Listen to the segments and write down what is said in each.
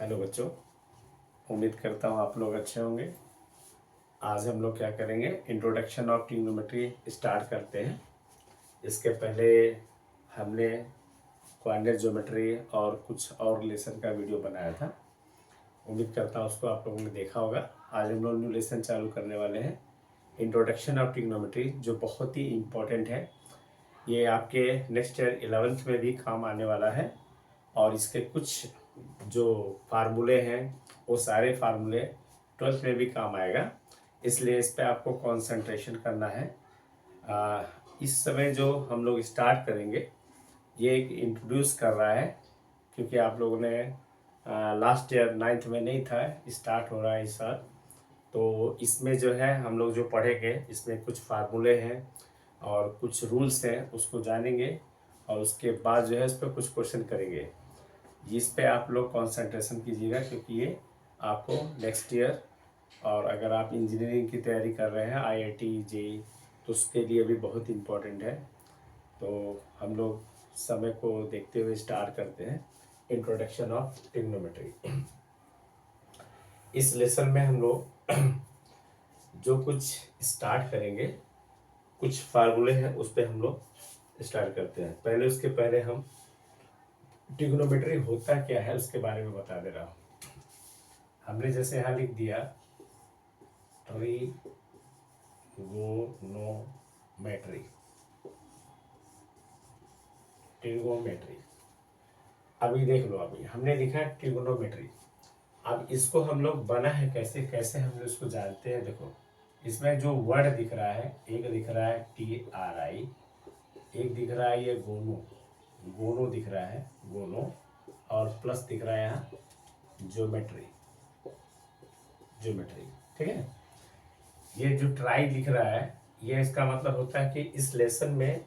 Hello बच्चों, उम्मीद करता हूँ आप लोग अच्छे होंगे। आज हम लोग क्या करेंगे, इंट्रोडक्शन ऑफ ट्रिग्नोमेट्री स्टार्ट करते हैं। इसके पहले हमने कोऑर्डिनेट ज्योमेट्री और कुछ और लेसन का वीडियो बनाया था। उम्मीद करता हूँ उसको आप लोगों ने देखा होगा। आज हम लोग न्यू लेसन चालू करने वाले हैं, इंट्रोडक्शन ऑफ ट्रिग्नोमेट्री, जो बहुत ही इम्पोर्टेंट है। ये आपके नेक्स्ट ईयर 11th में भी काम आने वाला है और इसके कुछ जो फार्मूले हैं वो सारे फार्मूले 12th में भी काम आएगा, इसलिए इस पे आपको कंसंट्रेशन करना है। इस समय जो हम लोग स्टार्ट करेंगे ये एक इंट्रोड्यूस कर रहा है, क्योंकि आप लोगों ने लास्ट ईयर 9th में नहीं था, स्टार्ट हो रहा है इस साल। तो इसमें जो है हम लोग जो पढ़ेंगे इसमें कुछ फार्मूले हैं और कुछ रूल्स हैं, उसको जानेंगे और उसके बाद जो है इस पर कुछ क्वेश्चन करेंगे। इस पे आप लोग कंसंट्रेशन कीजिएगा, क्योंकि ये आपको नेक्स्ट ईयर, और अगर आप इंजीनियरिंग की तैयारी कर रहे हैं आईआईटी जेईई, तो उसके लिए भी बहुत इम्पोर्टेंट है। तो हम लोग समय को देखते हुए स्टार्ट करते हैं इंट्रोडक्शन ऑफ ट्रिग्नोमेट्री। इस लेसन में हम लोग जो कुछ स्टार्ट करेंगे, कुछ फार्मूले हैं उस पर हम लोग स्टार्ट करते हैं। पहले उसके पहले हम ट्रिग्नोमेट्री होता क्या है उसके बारे में बता दे रहा हूँ। हमने जैसे यहाँ लिख दिया ट्रिगोनोमेट्री, ट्रिगोमेट्री। अभी देख लो, अभी हमने लिखा ट्रिगोनोमेट्री। अब इसको हम लोग बना है कैसे कैसे हम लोग इसको जानते हैं। देखो, इसमें जो वर्ड दिख रहा है, एक दिख रहा है TRI, एक दिख रहा है ये गोनो, गोनो दिख रहा है, गोनो, और प्लस दिख रहा है यहाँ ज्योमेट्री, ज्योमेट्री। ठीक है, ये जो ट्राई लिख रहा है ये इसका मतलब होता है कि इस लेसन में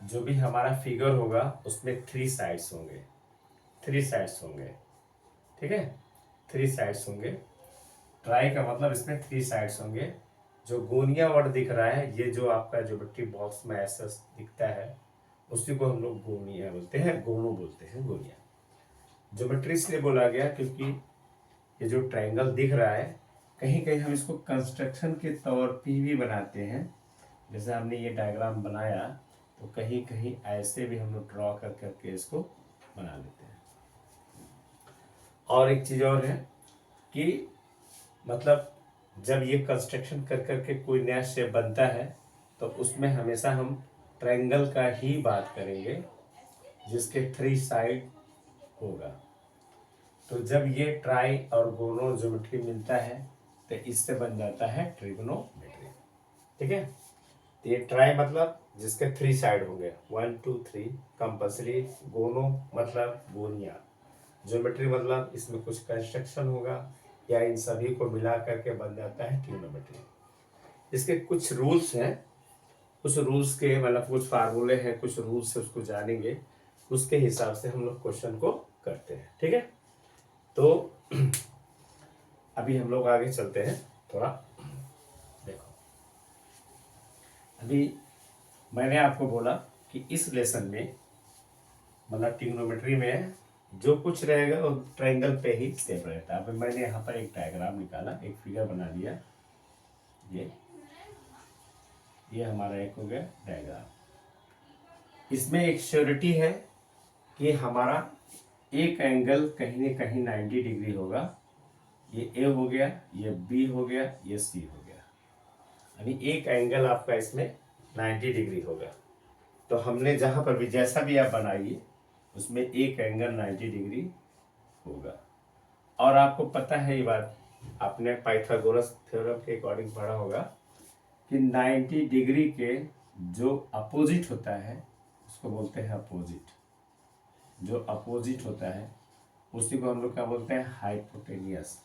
जो भी हमारा फिगर होगा उसमें 3 साइड्स होंगे, 3 साइड्स होंगे। ठीक है, 3 साइड्स होंगे। ट्राई का मतलब इसमें 3 साइड्स होंगे। जो गोनिया वर्ड दिख रहा है, ये जो आपका ज्योमेट्री बॉक्स में ऐसा दिखता है, उसी को हम लोग गोनिया बोलते हैं, गोनो बोलते हैं, गोनिया। ज्योमेट्री इसलिए बोला गया क्योंकि ये जो ट्रायंगल दिख रहा है, कहीं कहीं हम इसको कंस्ट्रक्शन के तौर पे भी बनाते हैं। जैसे हमने ये डायग्राम बनाया, तो कहीं कहीं ऐसे भी हम लोग ड्रॉ कर करके इसको बना लेते हैं। और एक चीज़ और है कि मतलब जब ये कंस्ट्रक्शन कर करके कोई नया शेप बनता है, तो उसमें हमेशा हम ट्रायंगल का ही बात करेंगे जिसके 3 साइड होगा। तो जब ये ट्राई और गोनो ज्योमेट्री मिलता है तो इससे बन जाता है ट्रिग्नोमेट्री। ठीक है, तो ये ट्राई मतलब जिसके 3 साइड होंगे, 1 2 3 कंपल्सरी। गोनो मतलब गोनिया, ज्योमेट्री मतलब इसमें कुछ कंस्ट्रक्शन होगा, या इन सभी को मिला करके बन जाता है ट्रिग्नोमेट्री। इसके कुछ रूल्स हैं, कुछ रूल्स के मतलब कुछ फार्मूले हैं, कुछ रूल्स है, उसको जानेंगे, उसके हिसाब से हम लोग क्वेश्चन को करते हैं। ठीक है, तो अभी हम लोग आगे चलते हैं थोड़ा। देखो, अभी मैंने आपको बोला कि इस लेसन में मतलब ट्रिग्नोमेट्री में जो कुछ रहेगा वो ट्रायंगल पे ही सेम रहता है। अभी मैंने यहाँ पर एक डायग्राम निकाला, एक फिगर बना दिया। ये हमारा एक हो गया डायग्राम। इसमें एक श्योरिटी है कि हमारा एक एंगल कहीं न कहीं 90 डिग्री होगा। ये ए हो गया, ये बी हो गया, ये सी हो गया, यानी एक एंगल आपका इसमें 90 डिग्री होगा। तो हमने जहां पर भी जैसा भी आप बनाइए उसमें एक एंगल 90 डिग्री होगा। और आपको पता है ये बात, आपने पाइथागोरस थ्योरम के अकॉर्डिंग पढ़ा होगा कि 90 डिग्री के जो अपोजिट होता है उसको बोलते हैं अपोजिट। जो अपोजिट होता है उसी को हम लोग क्या बोलते हैं, हाइपोटेनियस,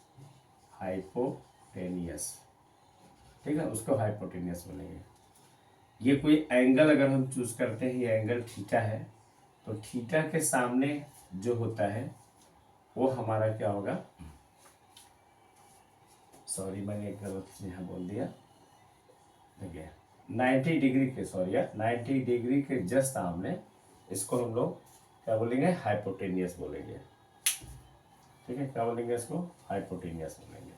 हाइपोटेनियस। ठीक है, उसको हाइपोटेनियस बोलेंगे। ये कोई एंगल अगर हम चूज करते हैं, ये एंगल थीटा है, तो थीटा के सामने जो होता है वो हमारा क्या होगा, सॉरी मैंने एक गलत यहाँ बोल दिया। देखिए 90 डिग्री के, सॉरी यार, 90 डिग्री के जस्ट सामने इसको हम लोग क्या बोलेंगे, हाइपोटेनियस बोलेंगे। ठीक है, क्या बोलेंगे इसको, हाइपोटेनियस बोलेंगे।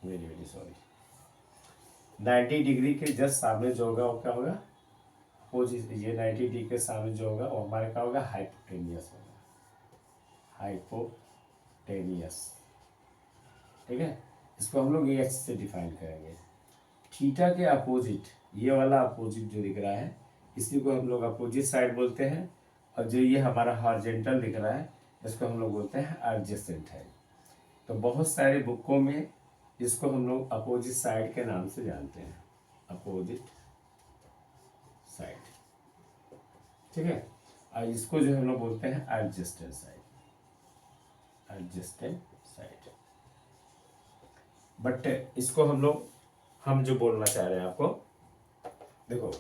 Very very sorry. 90 डिग्री के जस्ट सामने जो होगा वो क्या होगा, अपोजिट, ये 90 डिग्री के सामने जो होगा वो हमारे क्या होगा, हाइपोटेनियस होगा, हाइपोटेनियस। ठीक है, इसको हम लोग ये एच से डिफाइन करेंगे। थीटा के अपोजिट, ये वाला अपोजिट जो दिख रहा है इसी को हम लोग अपोजिट साइड बोलते हैं, और जो ये हमारा हॉरिजॉन्टल दिख रहा है इसको हम लोग बोलते हैं एडजेसेंट है। तो बहुत सारे बुकों में इसको हम लोग अपोजिट साइड के नाम से जानते हैं, अपोजिट साइड। ठीक है, और इसको जो हम लोग बोलते हैं एडजेस्टेंट साइड, एडजेस्टेंट साइड। बट इसको हम जो बोलना चाह रहे हैं आपको, देखो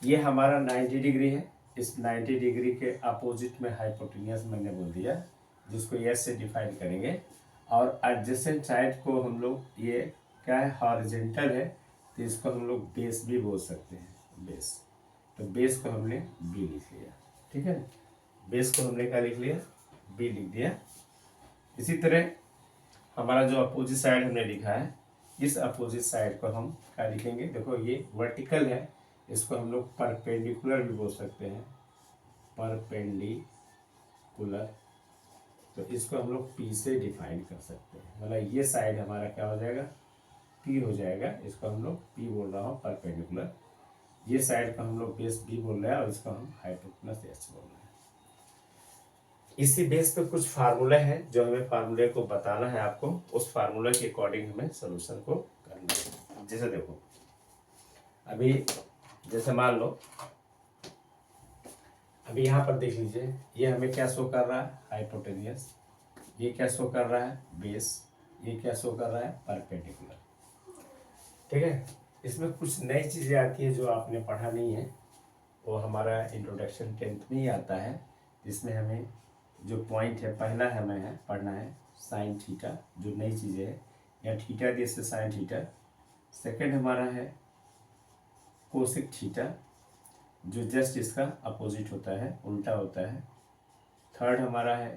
ये हमारा 90 डिग्री है, इस 90 डिग्री के अपोजिट में हाइपोटेनियस मैंने बोल दिया, जिसको एस से डिफाइन करेंगे। और एडजेसेंट साइड को हम लोग, ये क्या है, हॉरिजॉन्टल है, तो इसको हम लोग बेस भी बोल सकते हैं, बेस। तो बेस को हमने बी लिख लिया। ठीक है, बेस को हमने क्या लिख लिया, बी लिख दिया। इसी तरह हमारा जो अपोजिट साइड हमने लिखा है, इस अपोजिट साइड को हम क्या लिखेंगे, देखो ये वर्टिकल है, इसको हम लोग परपेंडिकुलर भी बोल सकते हैं, परपेंडिकुलर। तो इसको हम लोग पी से डिफाइन कर सकते हैं, मतलब ये साइड हमारा क्या हो जाएगा, पी हो जाएगा। इसको हम लोग पी बोल रहा हूँ, परपेंडिकुलर। ये साइड को हम लोग बेस बी बोल रहे हैं, और इसको हम हाइपोटेनस एच बोल रहे हैं। इसी बेस पे कुछ फार्मूला है, जो हमें फार्मूले को बताना है आपको, उस फार्मूला के अकॉर्डिंग हमें सोल्यूशन को करना है। जैसे देखो, अभी जैसे मान लो, अभी यहाँ पर देख लीजिए, ये हमें क्या शो कर रहा है, हाइपोटेनियस। ये क्या शो कर रहा है, बेस। ये क्या शो कर रहा है, परपेंडिकुलर। ठीक है, इसमें कुछ नई चीज़ें आती है जो आपने पढ़ा नहीं है, वो हमारा इंट्रोडक्शन 10th में ही आता है, जिसमें हमें जो पॉइंट है, पहला हमें है पढ़ना है साइन थीटा, जो नई चीज़ें है, या थीटा दिए से साइन थीटा। सेकंड हमारा है कोसेक थीटा, जो जस्ट इसका अपोजिट होता है, उल्टा होता है। थर्ड हमारा है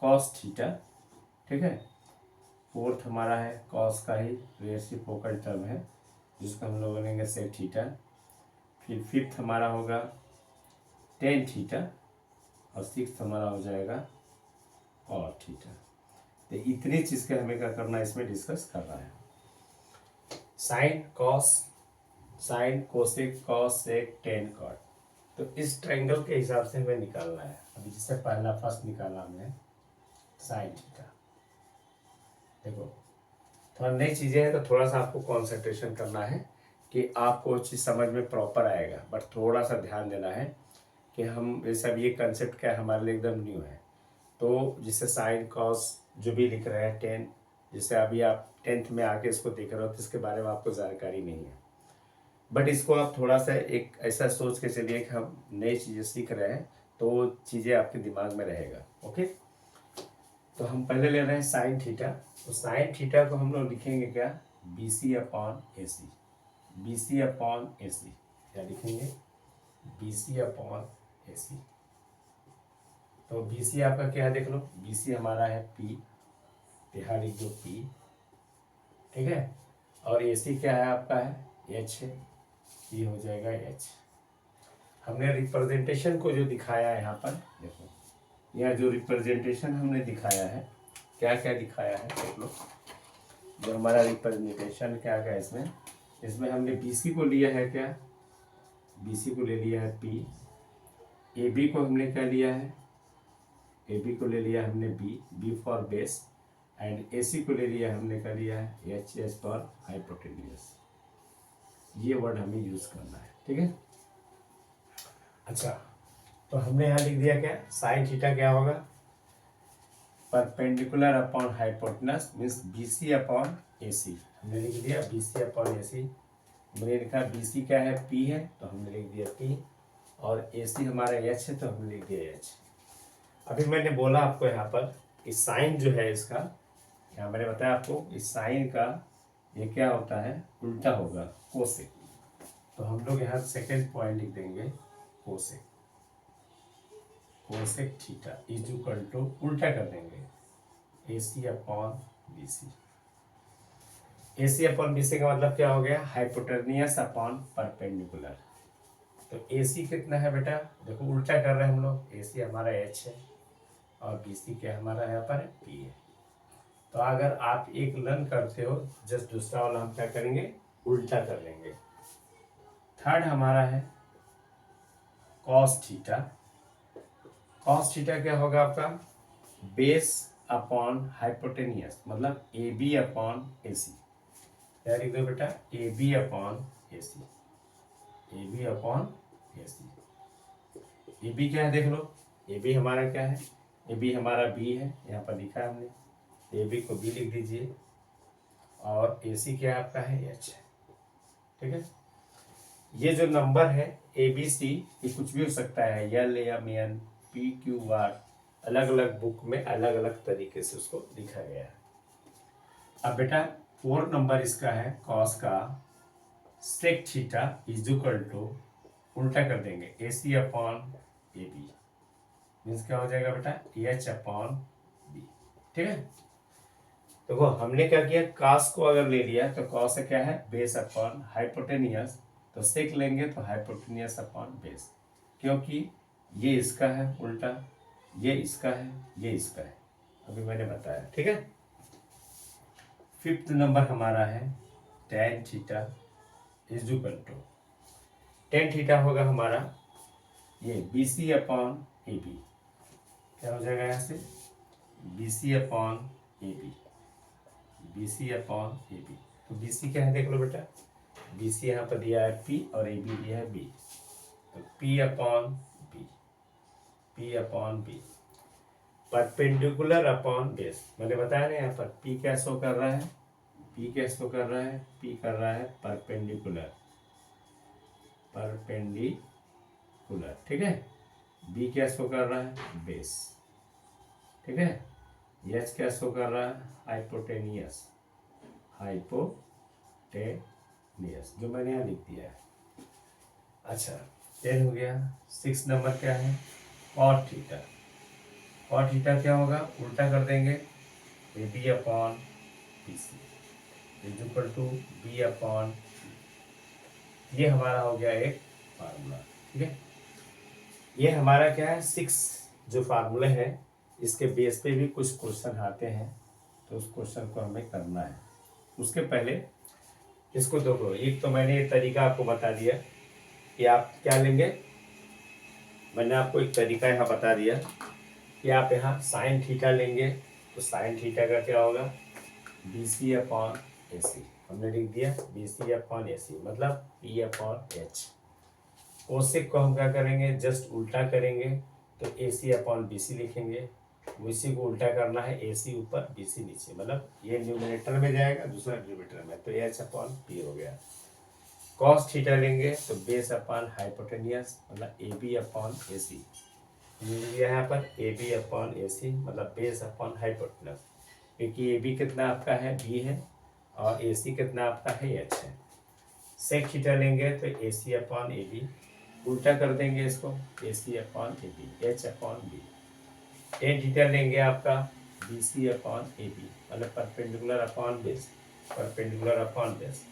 कॉस थीटा। ठीक है, फोर्थ हमारा है कॉस का ही रेसिप्रोकल टर्म है, जिसको हम लोग बोलेंगे सेक थीटा। फिर फिफ्थ हमारा होगा टेन थीटा, और सिक्स हमारा हो जाएगा कॉट थीटा। तो इतनी चीज़ के हमें क्या करना है, इसमें डिस्कस कर रहा है। Sine cos, sine cosec cos sec tan cot. तो इस ट्रायंगल के हिसाब से हमें निकालना है। अभी जिससे पहला फर्स्ट निकाला हमने साइन थीटा। देखो थोड़ा नई चीज़ें हैं, तो थोड़ा सा आपको कॉन्सेंट्रेशन करना है कि आपको चीज़ समझ में प्रॉपर आएगा। बट थोड़ा सा ध्यान देना है कि हम ये सब, ये कंसेप्ट क्या हमारे लिए एकदम न्यू है। तो जिससे साइन कॉस जो भी लिख रहे हैं 10, जिससे अभी आप 10th में आके इसको देख रहे हो, तो इसके बारे में आपको जानकारी नहीं है। बट इसको आप थोड़ा सा एक ऐसा सोच के चलिए कि हम नई चीज़ें सीख रहे हैं, तो वो चीज़ें आपके दिमाग में रहेगा। ओके, तो हम पहले ले रहे हैं साइन थीटा। तो साइन थीटा को हम लोग लिखेंगे क्या, B C upon A C, B C upon A सी। क्या लिखेंगे, बी सी अपॉन ए सी। तो बी सी आपका क्या है, देख लो, बी सी हमारा है पी, यहाँ लिख दो पी। ठीक है, और ए सी क्या है आपका है एच है, ये हो जाएगा एच। हमने रिप्रेजेंटेशन को जो दिखाया है यहाँ पर, देखो यहाँ जो रिप्रेजेंटेशन हमने दिखाया है, क्या क्या दिखाया है देख लो। जो हमारा रिप्रेजेंटेशन क्या क्या है इसमें, इसमें हमने बी सी को लिया है क्या, बी सी को ले लिया है पी। ए बी को हमने क्या लिया है, ए बी को ले लिया हमने B, B for base. And A C को ले लिया हमने क्या लिया है, एच, एच फॉर हाइपोटेनियस। ये वर्ड हमें यूज करना है। ठीक है, अच्छा, तो हमने यहाँ लिख दिया क्या, साइन थीटा क्या होगा, perpendicular upon hypotenuse, means B C upon A C. हमने लिख दिया B C upon A C. हमने लिखा बी सी क्या है, पी है, तो हमने लिख दिया पी, और ए सी हमारा एच है, तो हमने लिख दिया एच। अभी मैंने बोला आपको यहाँ पर कि साइन जो है इसका, यहाँ मैंने बताया आपको इस साइन का ये क्या होता है, उल्टा होगा, कोसेक। तो हम लोग यहाँ सेकेंड पॉइंट लिख देंगे cosec, cosec theta is equal to, उल्टा कर देंगे, AC upon BC। AC upon BC का मतलब क्या हो गया, हाइपोटेनियस अपॉन परपेंडिकुलर। तो AC कितना है बेटा, देखो उल्टा कर रहे हैं हम लोग, AC हमारा H है और BC क्या हमारा यहाँ पर P है। तो अगर आप एक लर्न करते हो, जस्ट दूसरा वाला हम क्या करेंगे, उल्टा कर लेंगे। थर्ड हमारा है कॉस थीटा। कॉस थीटा क्या होगा आपका, बेस अपॉन हाइपोटेनियस, मतलब AB अपॉन AC। क्या लिख दो बेटा, AB upon AC, AB upon AC। AB क्या है देख लो, AB हमारा क्या है, AB हमारा B है, यहाँ पर लिखा है हमने, AB को B लिख दीजिए, और AC क्या आपका है, H है। ठीक है, ये जो नंबर है ABC, ये कुछ भी हो सकता है, L या MN PQR, अलग अलग बुक में अलग अलग तरीके से उसको लिखा गया है। अब बेटा 4 नंबर इसका है, कॉस का sec theta is equal to, उल्टा कर देंगे, AC अपॉन AB, मीन्स क्या हो जाएगा बेटा, H अपॉन B। ठीक है, देखो हमने क्या किया, कॉस को अगर ले लिया तो कॉस से क्या है, बेस अपॉन हाइपोटेनियस, तो सेक लेंगे तो हाइपोटेनियस अपॉन बेस, क्योंकि ये इसका है उल्टा, ये इसका है, ये इसका है, अभी मैंने बताया। ठीक है, 5th नंबर हमारा है tan theta is equal to, tan theta होगा हमारा ये BC अपॉन AB। क्या हो जाएगा यहाँ से, BC upon AB, BC upon AB। तो BC क्या है देख लो बेटा, BC यहाँ पर दिया है P और AB दिया है B, तो P upon B, P upon B, perpendicular upon base. मैंने बताया ना यहाँ पर P क्या शो कर रहा है, P क्या शो कर रहा है, P कर रहा है परपेंडिकुलर, परपेंडिकुलर। ठीक है, B क्या शो कर रहा है, बेस। ठीक है, H क्या शो कर रहा है, हाइपोटेनियस, हाइपोटेनियस, जो मैंने यहाँ लिख दिया है। अच्छा 10 हो गया। 6 नंबर क्या है, कॉट थीटा। कॉट थीटा क्या होगा, उल्टा कर देंगे, AB upon BC is equal to B upon, ये हमारा हो गया एक फार्मूला। ठीक है, ये हमारा क्या है, 6 जो फार्मूले हैं, इसके बेस पे भी कुछ क्वेश्चन आते हैं, तो उस क्वेश्चन को हमें करना है। उसके पहले इसको देखो, एक तो मैंने ये तरीका आपको बता दिया कि आप क्या लेंगे, मैंने आपको एक तरीका यहाँ बता दिया कि आप यहाँ साइन थीटा लेंगे, तो साइन थीटा का क्या होगा, BC अपॉन AC, हमने लिख दिया BC अपॉन AC, मतलब P अपॉन H। कोसेक को हम क्या करेंगे, जस्ट उल्टा करेंगे, तो AC अपॉन BC लिखेंगे, BC को उल्टा करना है, AC ऊपर BC नीचे, मतलब ये न्यूमरेटर में जाएगा, दूसरा डिनोमिनेटर में, तो H अपॉन P हो गया। कॉस थीटा लेंगे तो बेस अपॉन हाइपोटेनियस, मतलब AB अपॉन AC, यहाँ पर AB अपॉन AC, मतलब बेस अपॉन हाइपोटेनियस, क्योंकि AB कितना आपका है, B है, और AC कितना आपका है, H है। सेक थीटा लेंगे तो AC अपॉन AB, उल्टा कर देंगे इसको, AC upon AB, H upon B। Tan theta लेंगे आपका BC अपॉन AB, मतलब perpendicular upon base, perpendicular upon base.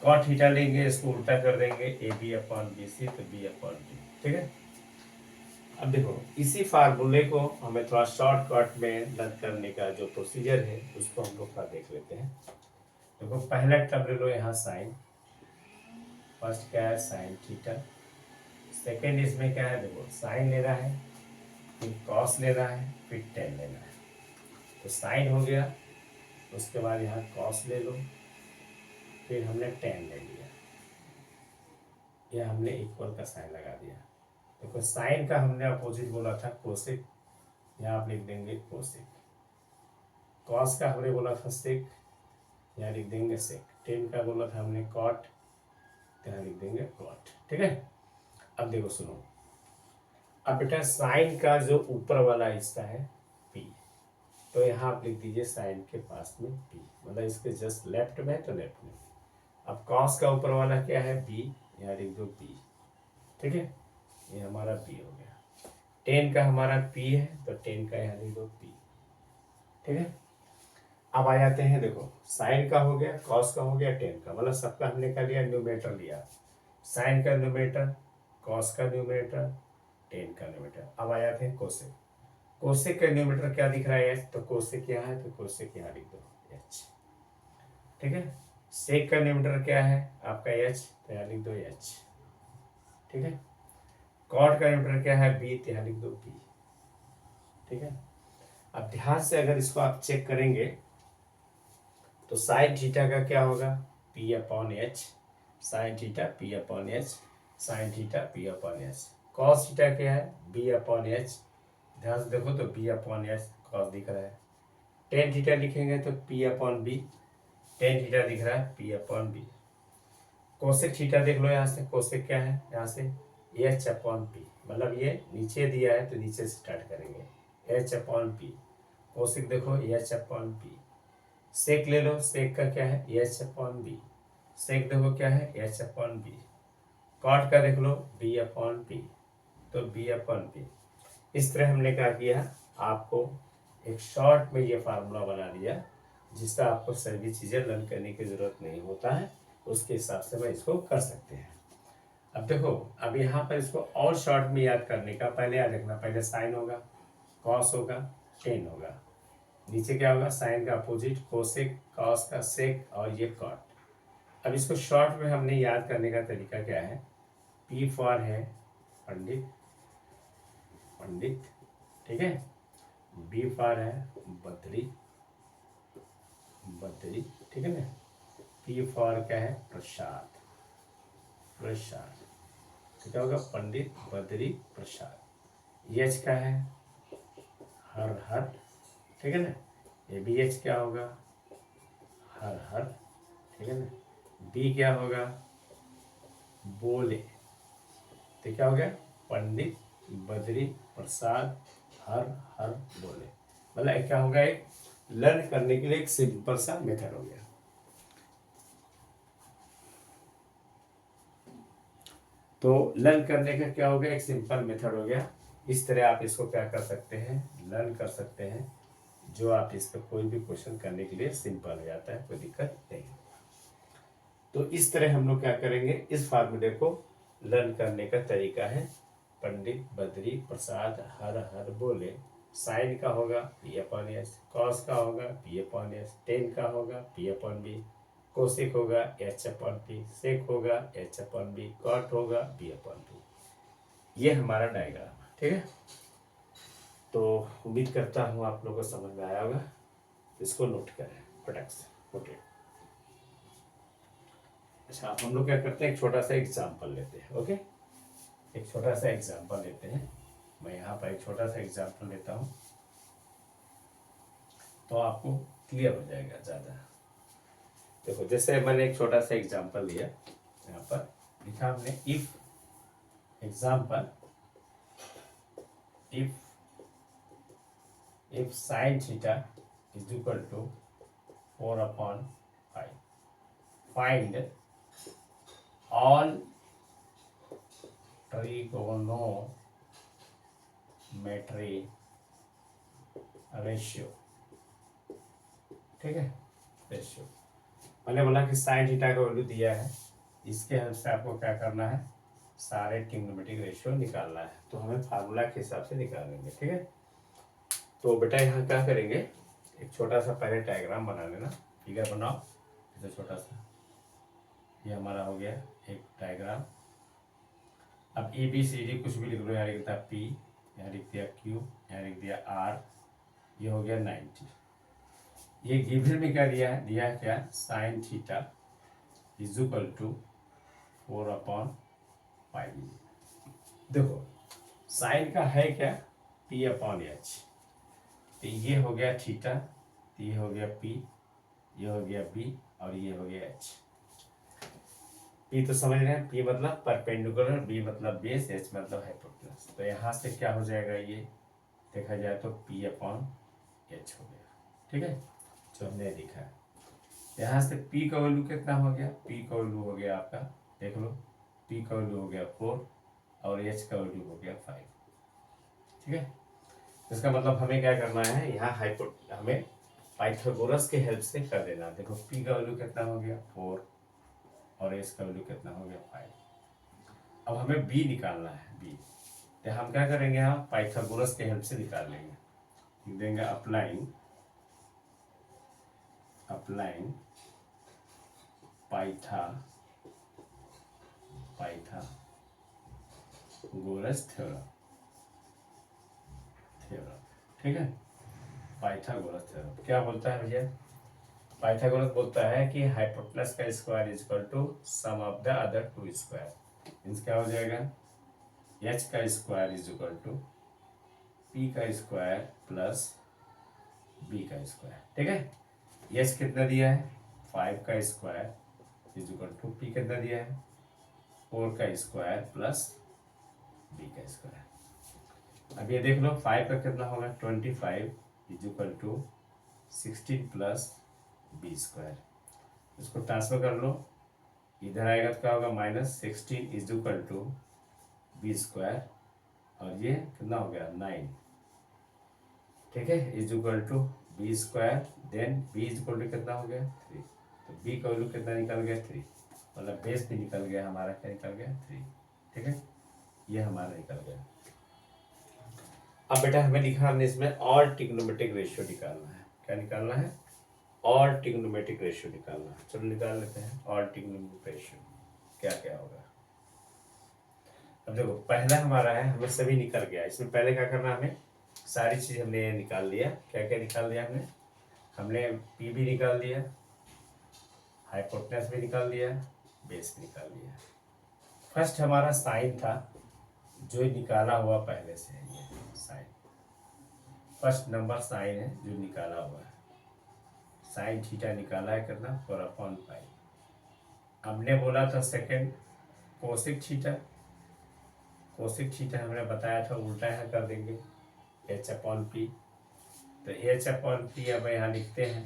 Cot theta लेंगे, इसको उल्टा कर देंगे, AB अपॉन BC, तो B अपॉन B। ठीक है, अब देखो इसी फार्मूले को हमें थोड़ा शॉर्टकट में लर्न करने का जो प्रोसीजर है, उसको हम लोग थोड़ा देख लेते हैं। देखो पहला टर्म ले लो यहाँ साइन, फर्स्ट क्या है साइन थीटा, सेकेंड इसमें क्या है, देखो साइन लेना है, फिर कॉस लेना है, फिर टेन लेना है। तो साइन हो गया, उसके बाद यहाँ कॉस ले लो, फिर हमने टेन ले लिया, यह हमने इक्वल का साइन लगा दिया। देखो साइन का हमने अपोजिट बोला था कोसेक, यहाँ आप लिख देंगे कोसेक। कॉस का हमने बोला था सेक, यहाँ लिख देंगे सेक। टेन का बोला था हमने कॉट, यहाँ लिख देंगे कॉट। ठीक है, अब देखो सुनो, अब बेटा साइन का जो ऊपर वाला हिस्सा है P, तो यहाँ आप लिख दीजिए साइन के पास में P, मतलब इसके जस्ट लेफ्ट में, तो लेफ्ट में। अब कॉस का ऊपर वाला क्या है B, यहाँ लिख दो B। ठीक है, ये हमारा B हो गया। टेन का हमारा पी है तो टेन का यहाँ लिख दो पी। ठीक है, अब आ जाते हैं, देखो साइन का हो गया, कॉस का हो गया, टेन का, मतलब सबका हमने कर लिया, न्यूमरेटर लिया, साइन का न्यूमरेटर, कॉस का न्यूमरेटर, टेन का न्यूमरेटर। अब आ जाते हैं कोसेक। कोसेक का न्यूमरेटर क्या दिख रहा है एच, तो कोसेक यहाँ है तो कोसेक यहाँ लिख दो एच। ठीक है, सेक का न्यूमरेटर क्या है आपका एच, तो यहाँ लिख दो एच। ठीक है, कॉट का न्यूमरेटर क्या है बी, तो यहाँ लिख दो बी। ठीक है, अब ध्यान से अगर इसको आप चेक करेंगे तो साइन थीटा का क्या होगा, P upon H, sine theta P upon H, sine theta P upon H. Cos theta क्या है बी अपॉन एच, ध्यान से देखो तो बी अपॉन एच कॉस दिख रहा है। टेन थीटा लिखेंगे तो P upon B, tan theta दिख रहा है P upon B. Cosec theta देख लो यहाँ से, कोसेक क्या है यहाँ से एच अपॉन पी, मतलब ये नीचे दिया है तो नीचे से स्टार्ट करेंगे, एच अपॉन पी। कोसेक देखो एच अपॉन पी। सेक ले लो, सेक का क्या है एच अपॉन बी, सेक देखो क्या है एच अपॉन बी। कॉट का देख लो बी अपॉन पी, तो बी अपॉन पी। इस तरह हमने क्या किया, आपको एक शॉर्ट में ये फार्मूला बना दिया जिसका आपको सभी चीज़ें लर्न करने की ज़रूरत नहीं होता है, उसके हिसाब से मैं इसको कर सकते हैं। अब देखो, अब यहाँ पर इसको और शॉर्ट में याद करने का, पहले याद रखना, पहले साइन होगा, कॉस होगा, टेन होगा, नीचे क्या होगा साइन का अपोजिट कोसेक, कॉस का सेक, और ये कॉट। अब इसको शॉर्ट में हमने याद करने का तरीका क्या है, पी फॉर है पंडित, पंडित। ठीक है, बी फॉर है बद्री, बद्री। ठीक है ना, पी फॉर क्या है प्रसाद, प्रसाद। तो क्या होगा पंडित बद्री प्रसाद। एच का है हर हर, ठीक है ना, ये बी एच क्या होगा हर हर। ठीक है ना, बी क्या होगा बोले, तो क्या हो गया पंडित बद्री प्रसाद हर हर बोले। मतलब क्या होगा, एक लर्न करने के लिए एक सिंपल सा मेथड हो गया। तो लर्न करने का क्या हो गया, एक सिंपल मेथड हो गया। इस तरह आप इसको क्या कर सकते हैं, लर्न कर सकते हैं, जो आप इस पर कोई भी क्वेश्चन करने के लिए सिंपल हो जाता है, कोई दिक्कत नहीं। तो इस तरह हम लोग क्या करेंगे, इस फार्मूले को लर्न करने का तरीका है, पंडित बद्री प्रसाद हर हर बोले। साइन का होगा पी अपॉन एस, कॉस का होगा पी अपॉन एस, टेन का होगा पी अपॉन बी, कोसेक होगा एच अपॉन पी, सेक होगा एच अपॉन बी, कॉट होगा बी अपॉन बी। ये हमारा डायग्राम है। ठीक है, तो उम्मीद करता हूँ आप लोगों को समझ में आया होगा। इसको नोट करें फटाक से, ओके। अच्छा, अब हम लोग क्या करते हैं, एक छोटा सा एग्जाम्पल लेते हैं। ओके, एक छोटा सा एग्जाम्पल लेते हैं। मैं यहाँ पर एक छोटा सा एग्जाम्पल लेता हूँ तो आपको क्लियर हो जाएगा ज़्यादा। देखो, जैसे मैंने एक छोटा सा एग्जाम्पल लिया, यहाँ पर लिखा हमने if example, if sine theta is equal to 4/5, find all trigonometry ratio. ठीक है, रेशियो मैंने बोला कि साइन थीटा का वैल्यू दिया है, इसके हेल्प से आपको क्या करना है, सारे ट्रिग्नोमेट्रिक रेशियो निकालना है। तो हमें फार्मूला के हिसाब से निकालेंगे। ठीक है, तो बेटा यहाँ क्या करेंगे, एक छोटा सा पहले डायग्राम बना लेना, फिगर बनाओ जैसे छोटा सा, ये हमारा हो गया एक डायग्राम। अब ए बी सी डी कुछ भी लिख लो, यहाँ लिख दिया पी, यहाँ लिख दिया क्यू, यहाँ लिख दिया आर, ये हो गया 90। ये गिवन में क्या दिया है, दिया है क्या sine theta is equal to 4/5। देखो साइन का है क्या पी अपॉन एच, तो ये हो गया थीटा, तो ये हो गया पी, ये हो गया बी, और ये हो गया एच। पी तो समझ रहे हैं, पी मतलब परपेंडिकुलर, बी मतलब बेस, एच मतलब हाइपोटेनस। तो यहाँ से क्या हो जाएगा, ये देखा जाए तो पी अपॉन एच हो गया। ठीक है, जो हमने लिखा है यहाँ से पी का वैल्यू कितना हो गया, पी का वैल्यू हो गया आपका, देख लो, पी का वैल्यू हो गया 4 और एच का वैल्यू हो गया 5। ठीक है। इसका मतलब हमें क्या करना है, यहाँ हमें पाइथागोरस के हेल्प से कर देना। देखो p का वैल्यू कितना हो गया 4 और h का वैल्यू कितना हो गया 5। अब हमें b निकालना है, b। तो हम क्या करेंगे, यहाँ पाइथागोरस के हेल्प से निकाल लेंगे। लिख देंगे अप्लाइंग पाइथागोरस थ्योरम, ठीक है। पाइथागोरस थ्योरम क्या बोलता है भैया, पाइथागोरस बोलता है कि हाइपोटेनस का square is equal to sum of the other two square. Means क्या हो जाएगा, h का square is equal to p का स्क्वायर प्लस b का स्क्वायर, ठीक है। h कितना दिया है 5 का square is equal to p कितना दिया है 4 का स्क्वायर प्लस b का स्क्वायर। अब ये देख लो 5 का कितना होगा 25 is equal to 16 plus B square. इसको ट्रांसफर कर लो, इधर आएगा तो क्या होगा -16 is equal to B square, और ये कितना हो गया 9, ठीक है, is equal to B square, then B is equal to कितना हो गया 3। तो बी का वैल्यू कितना निकल गया 3, मतलब बेस भी निकल गया हमारा, क्या निकल गया 3, ठीक है, ये हमारा निकल गया। अब बेटा हमें निकालना इसमें और ट्रिग्नोमेट्रिक रेशियो निकालना है। क्या निकालना है, और ट्रिग्नोमेट्रिक रेशियो निकालना है। चलो निकाल लेते हैं और ट्रिग्नोमेट्रिक रेशियो क्या क्या होगा। अब देखो पहला हमारा है, हमें सभी निकल गया। इसमें पहले क्या करना, हमें सारी चीज हमने निकाल लिया। क्या क्या निकाल दिया हमने पी भी निकाल दिया, हाइपोटेनस भी निकाल दिया, बेस भी निकाल दिया। फर्स्ट हमारा साइन था जो निकाला हुआ पहले से है, ये साइन फर्स्ट नंबर साइन है जो निकाला हुआ है, साइन थीटा निकाला है कितना 4/पाई। हमने बोला था second cosec theta, cosec theta हमने बताया था उल्टा यहाँ कर देंगे h/p। तो h/p अब यहाँ लिखते हैं,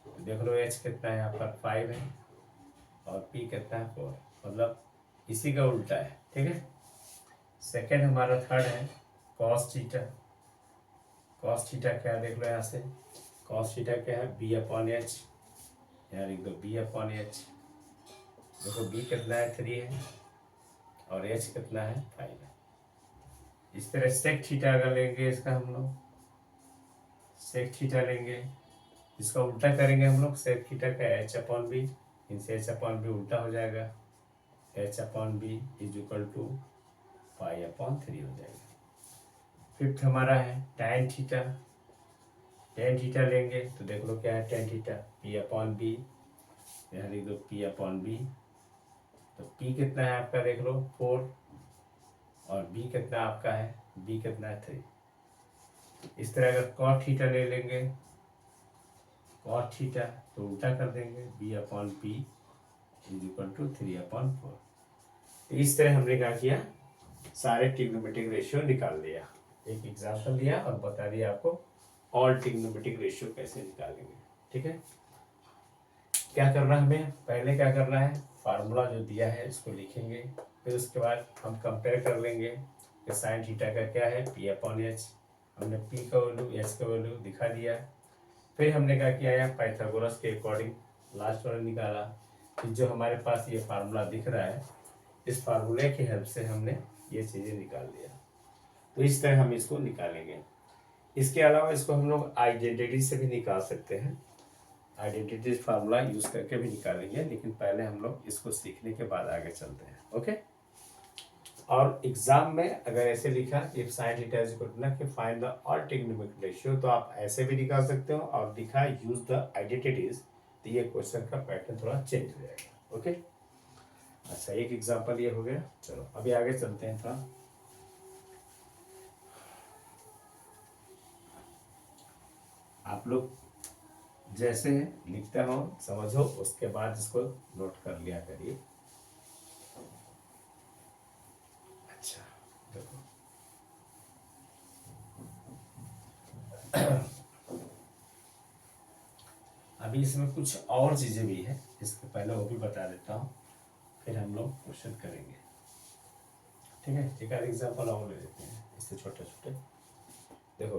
तो देख लो h कितना है यहाँ पर 5 है और p कितना है 4, मतलब इसी का उल्टा है, ठीक है। सेकंड हमारा थर्ड है कॉस थीटा, कॉस थीटा क्या है देख लो यहाँ से, कॉस थीटा क्या है b/h, यहाँ लिख दो b/h। देखो b कितना है 3 है और h कितना है 5 है। इस तरह सेक थीटा अगर लेंगे, इसका हम लोग सेक थीटा लेंगे, इसका उल्टा करेंगे हम लोग, सेक थीटा का h/b, इनसे h/b उल्टा हो जाएगा, h/b इज इक्वल टू π/3 हो जाएगा। फिफ्थ हमारा है tan थीटा, tan थीटा लेंगे तो देख लो क्या है tan थीटा p/b, यहाँ लिख दो p/b। तो p कितना है आपका देख लो 4 और b कितना आपका है, b कितना है 3। इस तरह अगर cos थीटा ले लेंगे, cos थीटा तो उल्टा कर देंगे b/p इज इक्वल टू 3/4। इस तरह हमने क्या किया, सारे ट्रिग्नोमेट्रिक रेशियो निकाल लिया। एक एग्जांपल दिया और बता दिया आपको ऑल ट्रिग्नोमेट्रिक रेशियो कैसे निकालेंगे, ठीक है। क्या करना है हमें, पहले क्या करना है, फार्मूला जो दिया है इसको लिखेंगे, फिर उसके बाद हम कंपेयर कर लेंगे कि साइन थीटा का क्या है p/h, हमने p का वैल्यू h का वैल्यू दिखा दिया। फिर हमने क्या किया है पाइथागोरस के अकॉर्डिंग लास्ट वाला निकाला। फिर जो हमारे पास ये फार्मूला दिख रहा है, इस फार्मूले की हेल्प से हमने ये चीज़ें निकाल दिया। तो इस तरह हम इसको निकालेंगे। इसके अलावा इसको हम लोग आइडेंटिटी से भी निकाल सकते हैं, आइडेंटिटी फार्मूला यूज करके भी निकालेंगे, लेकिन पहले हम लोग इसको सीखने के बाद आगे चलते हैं, ओके। और एग्जाम में अगर ऐसे लिखा if sine theta is equal to ना कि find the all trigonometric ratio, तो आप ऐसे भी निकाल सकते हो, और लिखा यूज द आइडेंटिटीज, तो ये क्वेश्चन का पैटर्न थोड़ा चेंज हो जाएगा, ओके। अच्छा एक एग्जाम्पल ये हो गया। चलो अभी आगे चलते हैं थोड़ा। आप लोग जैसे लिखते हो समझो, उसके बाद इसको नोट कर लिया करिए। अच्छा देखो अभी इसमें कुछ और चीजें भी है, इसके पहले वो भी बता देता हूँ, फिर हम लोग क्वेश्चन करेंगे, ठीक है। एक आध एग्जाम्पल और ले लेते हैं। इससे छोटे छोटे। देखो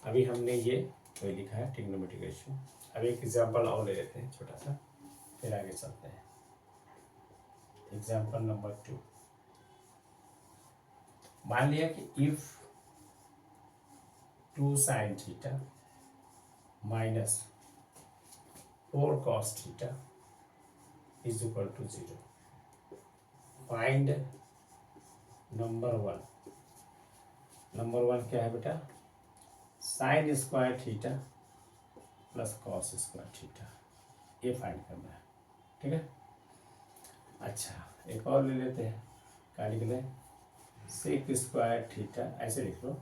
अभी हमने ये तो लिखा है ट्रिग्नोमेट्रिक रेशियो। अब एक एग्जाम्पल और ले लेते हैं छोटा सा, फिर आगे चलते हैं। एग्जाम्पल नंबर 2, मान लिया कि if 2 sin theta minus 4 cos theta is equal to 0। Find number 1। Number 1 क्या है बेटा? Sine square theta plus cos square theta, ये फाइंड करना है। ठीक है, अच्छा एक और ले लेते हैं, क्या लिख लें? सेक स्क्वायर थीटा, ऐसे लिख लो,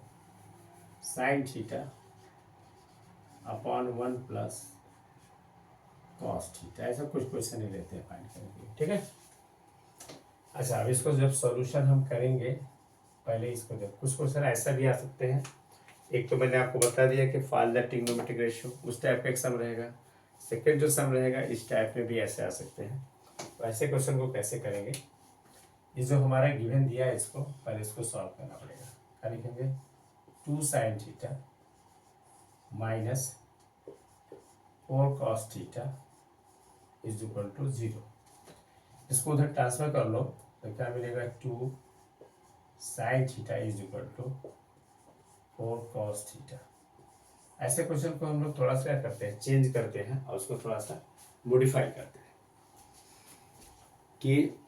sine theta upon 1 plus cos theta. ऐसा कुछ क्वेश्चन ही लेते हैं फाइंड करने के लिए। ठीक है, अच्छा अब इसको जब सॉल्यूशन हम करेंगे, पहले इसको जब कुछ क्वेश्चन ऐसा भी आ सकते हैं। एक तो मैंने आपको बता दिया कि फाइंड द ट्रिग्नोमेट्रिक रेशियो, उस टाइप का एक सम रहेगा। सेकंड जो सम रहेगा इस टाइप में भी ऐसे आ सकते हैं। तो ऐसे क्वेश्चन को कैसे करेंगे? ये जो हमारा गिवन दिया है इसको पहले इसको सॉल्व करना पड़ेगा। क्या लिखेंगे? 2 sin theta minus 4 cos theta is equal to 0। इसको उधर ट्रांसफर कर लो तो क्या मिलेगा? 2 sin theta is equal to 4 cos theta. ऐसे क्वेश्चन को हम लोग थोड़ा सा क्या करते हैं, चेंज करते हैं और उसको थोड़ा सा मॉडिफाई करते हैं कि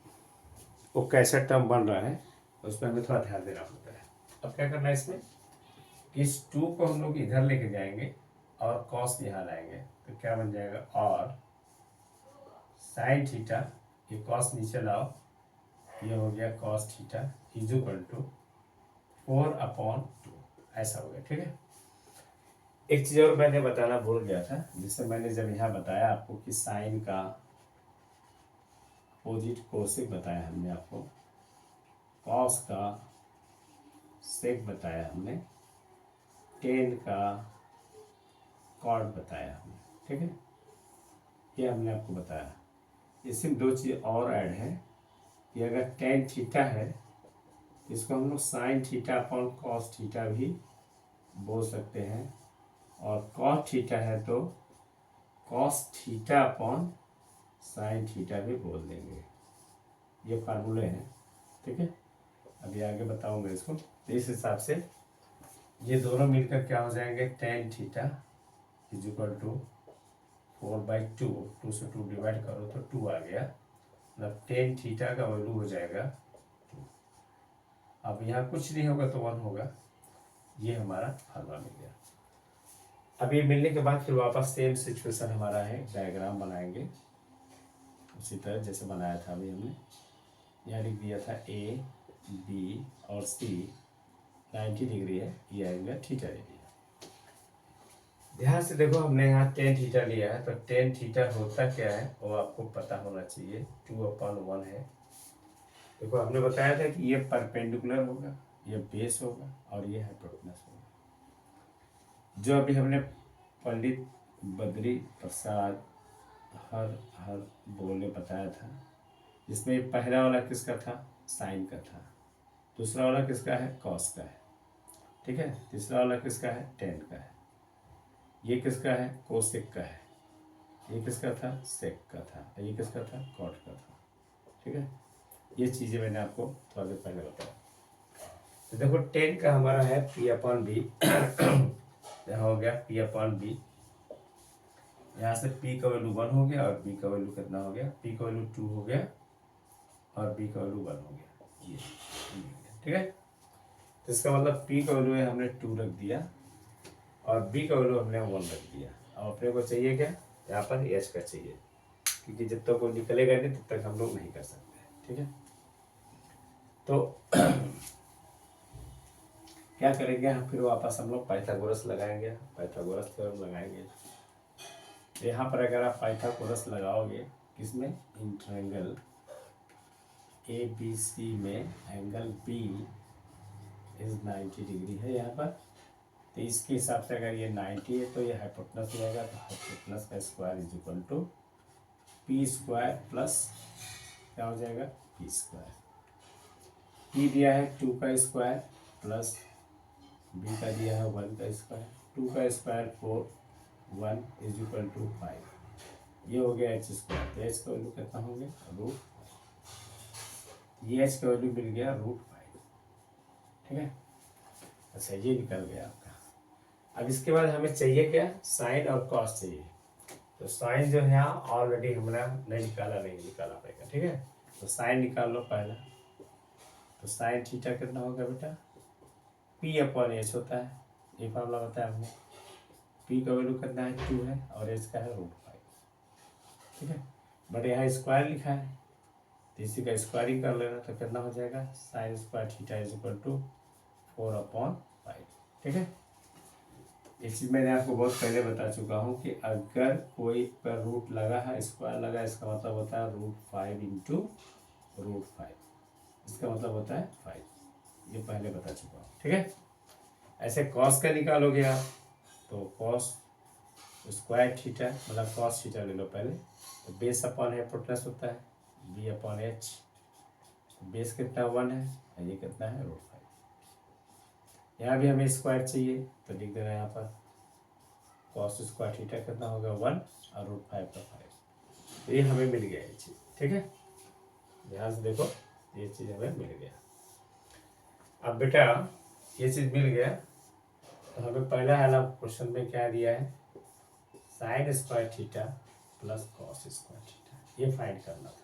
वो कैसा टर्म बन रहा है, उस पर हमें थोड़ा ध्यान देना पड़ता है। अब क्या करना है इसमें, इस 2 को हम लोग इधर लेके जाएंगे और cos यहाँ लाएंगे तो क्या बन जाएगा? और sin थीटा, ये cos नीचे लाओ, ये हो गया cos theta is equal to 4/2, ऐसा हो गया। ठीक है, एक चीज़ और मैंने बताना भूल गया था, जिससे मैंने जब यहाँ बताया आपको कि साइन का अपोजिट कोसेक बताया हमने आपको, कॉस का सेक बताया हमने, टेन का कॉट बताया हमने। ठीक है, ये हमने आपको बताया। इसमें 2 चीज़ और ऐड है कि अगर टेन थीटा है इसको हम लोग sign theta upon cos theta भी बोल सकते हैं, और कॉस थीटा है तो cos theta upon sine theta भी बोल देंगे। ये फार्मूले हैं। ठीक है, अभी आगे बताऊंगा इसको। तो इस हिसाब से ये दोनों मिलकर क्या हो जाएंगे? Tan theta is equal to 4/2, 2 से 2 डिवाइड करो तो 2 आ गया, मतलब टेन थीटा का वैल्यू हो जाएगा 2। अब यहाँ कुछ नहीं होगा तो 1 होगा। ये हमारा फार्मूला मिल गया। अब ये मिलने के बाद फिर वापस सेम सिचुएशन हमारा है, डायग्राम बनाएंगे उसी तरह जैसे बनाया था अभी हमने। यहाँ लिख दिया था ए बी और सी 90 डिग्री है, ये एंगल थीटा ले लिया। ध्यान से देखो, हमने यहाँ टेन थीटा लिया है, तो टेन थीटा होता क्या है वो आपको पता होना चाहिए। 2/1 है। देखो हमने बताया था कि ये परपेंडिकुलर होगा, ये बेस होगा और ये हाइपोटेनस होगा। जो अभी हमने पंडित बद्री प्रसाद हर बोले बताया था, जिसमें पहला वाला किसका था? साइन का था। दूसरा वाला किसका है? कॉस का है। ठीक है, तीसरा वाला किसका है? टेन का है। ये किसका है? कोसेक का है। ये किसका था? सेक का था। ये किसका था? कॉट का था। ठीक है, ये चीज़ें मैंने आपको थोड़ा देर पहले बताया। तो देखो टेन का हमारा है P/B यहाँ हो गया P/B। यहाँ से P का वैल्यू 1 हो गया और B का वैल्यू कितना हो गया? P का वैल्यू 2 हो गया और B का वैल्यू 1 हो गया। ये ठीक है, तो इसका मतलब P का वैल्यू है हमने 2 रख दिया और B का वैल्यू हमने 1 रख दिया। अब अपने को चाहिए क्या? यहाँ पर H का चाहिए, क्योंकि जब तक वो निकलेगा नहीं तब तक हम लोग नहीं कर सकते। ठीक है, तो क्या करेंगे हम? फिर वापस हम लोग पाइथागोरस लगाएंगे, पाइथागोरस थ्योरम लगाएंगे। यहाँ पर अगर आप पाइथागोरस लगाओगे किसमें? इन ट्रायंगल ABC में एंगल B इज 90 डिग्री है यहाँ पर, तो इसके हिसाब से अगर ये 90 है तो ये हाइपोटेनस रहेगा, तो हाइपोटेनस का square is equal to P² plus क्या हो जाएगा? P²। P दिया है 2 का स्क्वायर प्लस बी का दिया है 1 का स्क्वायर, 2 का स्क्वायर 4, 1 इज इक्वल टू 5। ये हो गया एच स्क्वायर। तो एच का वैल्यू कितना हो गया रूट, ये एच का वैल्यू मिल गया √5। ठीक है, अच्छा ये निकल गया आपका। अब इसके बाद हमें चाहिए क्या, साइन और कॉस चाहिए। तो साइन जो है ऑलरेडी हमने नहीं निकाला पड़ेगा। ठीक है, तो साइन निकाल लो पहला। तो साइन थीटा कितना होगा बेटा, P/H होता है, ये फॉर्मूला बताया हमने। P का वैल्यू कितना है 2 है और H का है √5। ठीक है, बट यहाँ स्क्वायर लिखा है तो इसी का स्क्वायरिंग कर लेना। तो कितना हो जाएगा sine square theta is equal to 4/5। ठीक है, इस चीज़ मैंने आपको बहुत पहले बता चुका हूँ कि अगर कोई पर रूट लगा है, स्क्वायर लगा है, इसका मतलब होता है √5 इंटू √5, इसका मतलब होता है 5। ये पहले बता चुका हूँ। ठीक है, ऐसे कॉस का निकालोगे आप, तो कॉस स्क्वायर थीटा मतलब कॉस थीटा ले लो पहले। तो बेस अपॉन हाइपोटेनस होता है B/H। बेस कितना 1 है और ये कितना है √5। यहाँ भी हमें स्क्वायर चाहिए तो लिख देना यहाँ पर कॉस स्क्वायर थीटा कितना होगा 1 और √5 का 5। तो ये हमें मिल गया ये चीज़। ठीक है, ध्यान से देखो, ये चीज़ हमें मिल गया। अब बेटा ये चीज़ मिल गया तो हमें पहला वाला क्वेश्चन में क्या दिया है, sine square theta plus cos square theta, ये फाइंड करना था।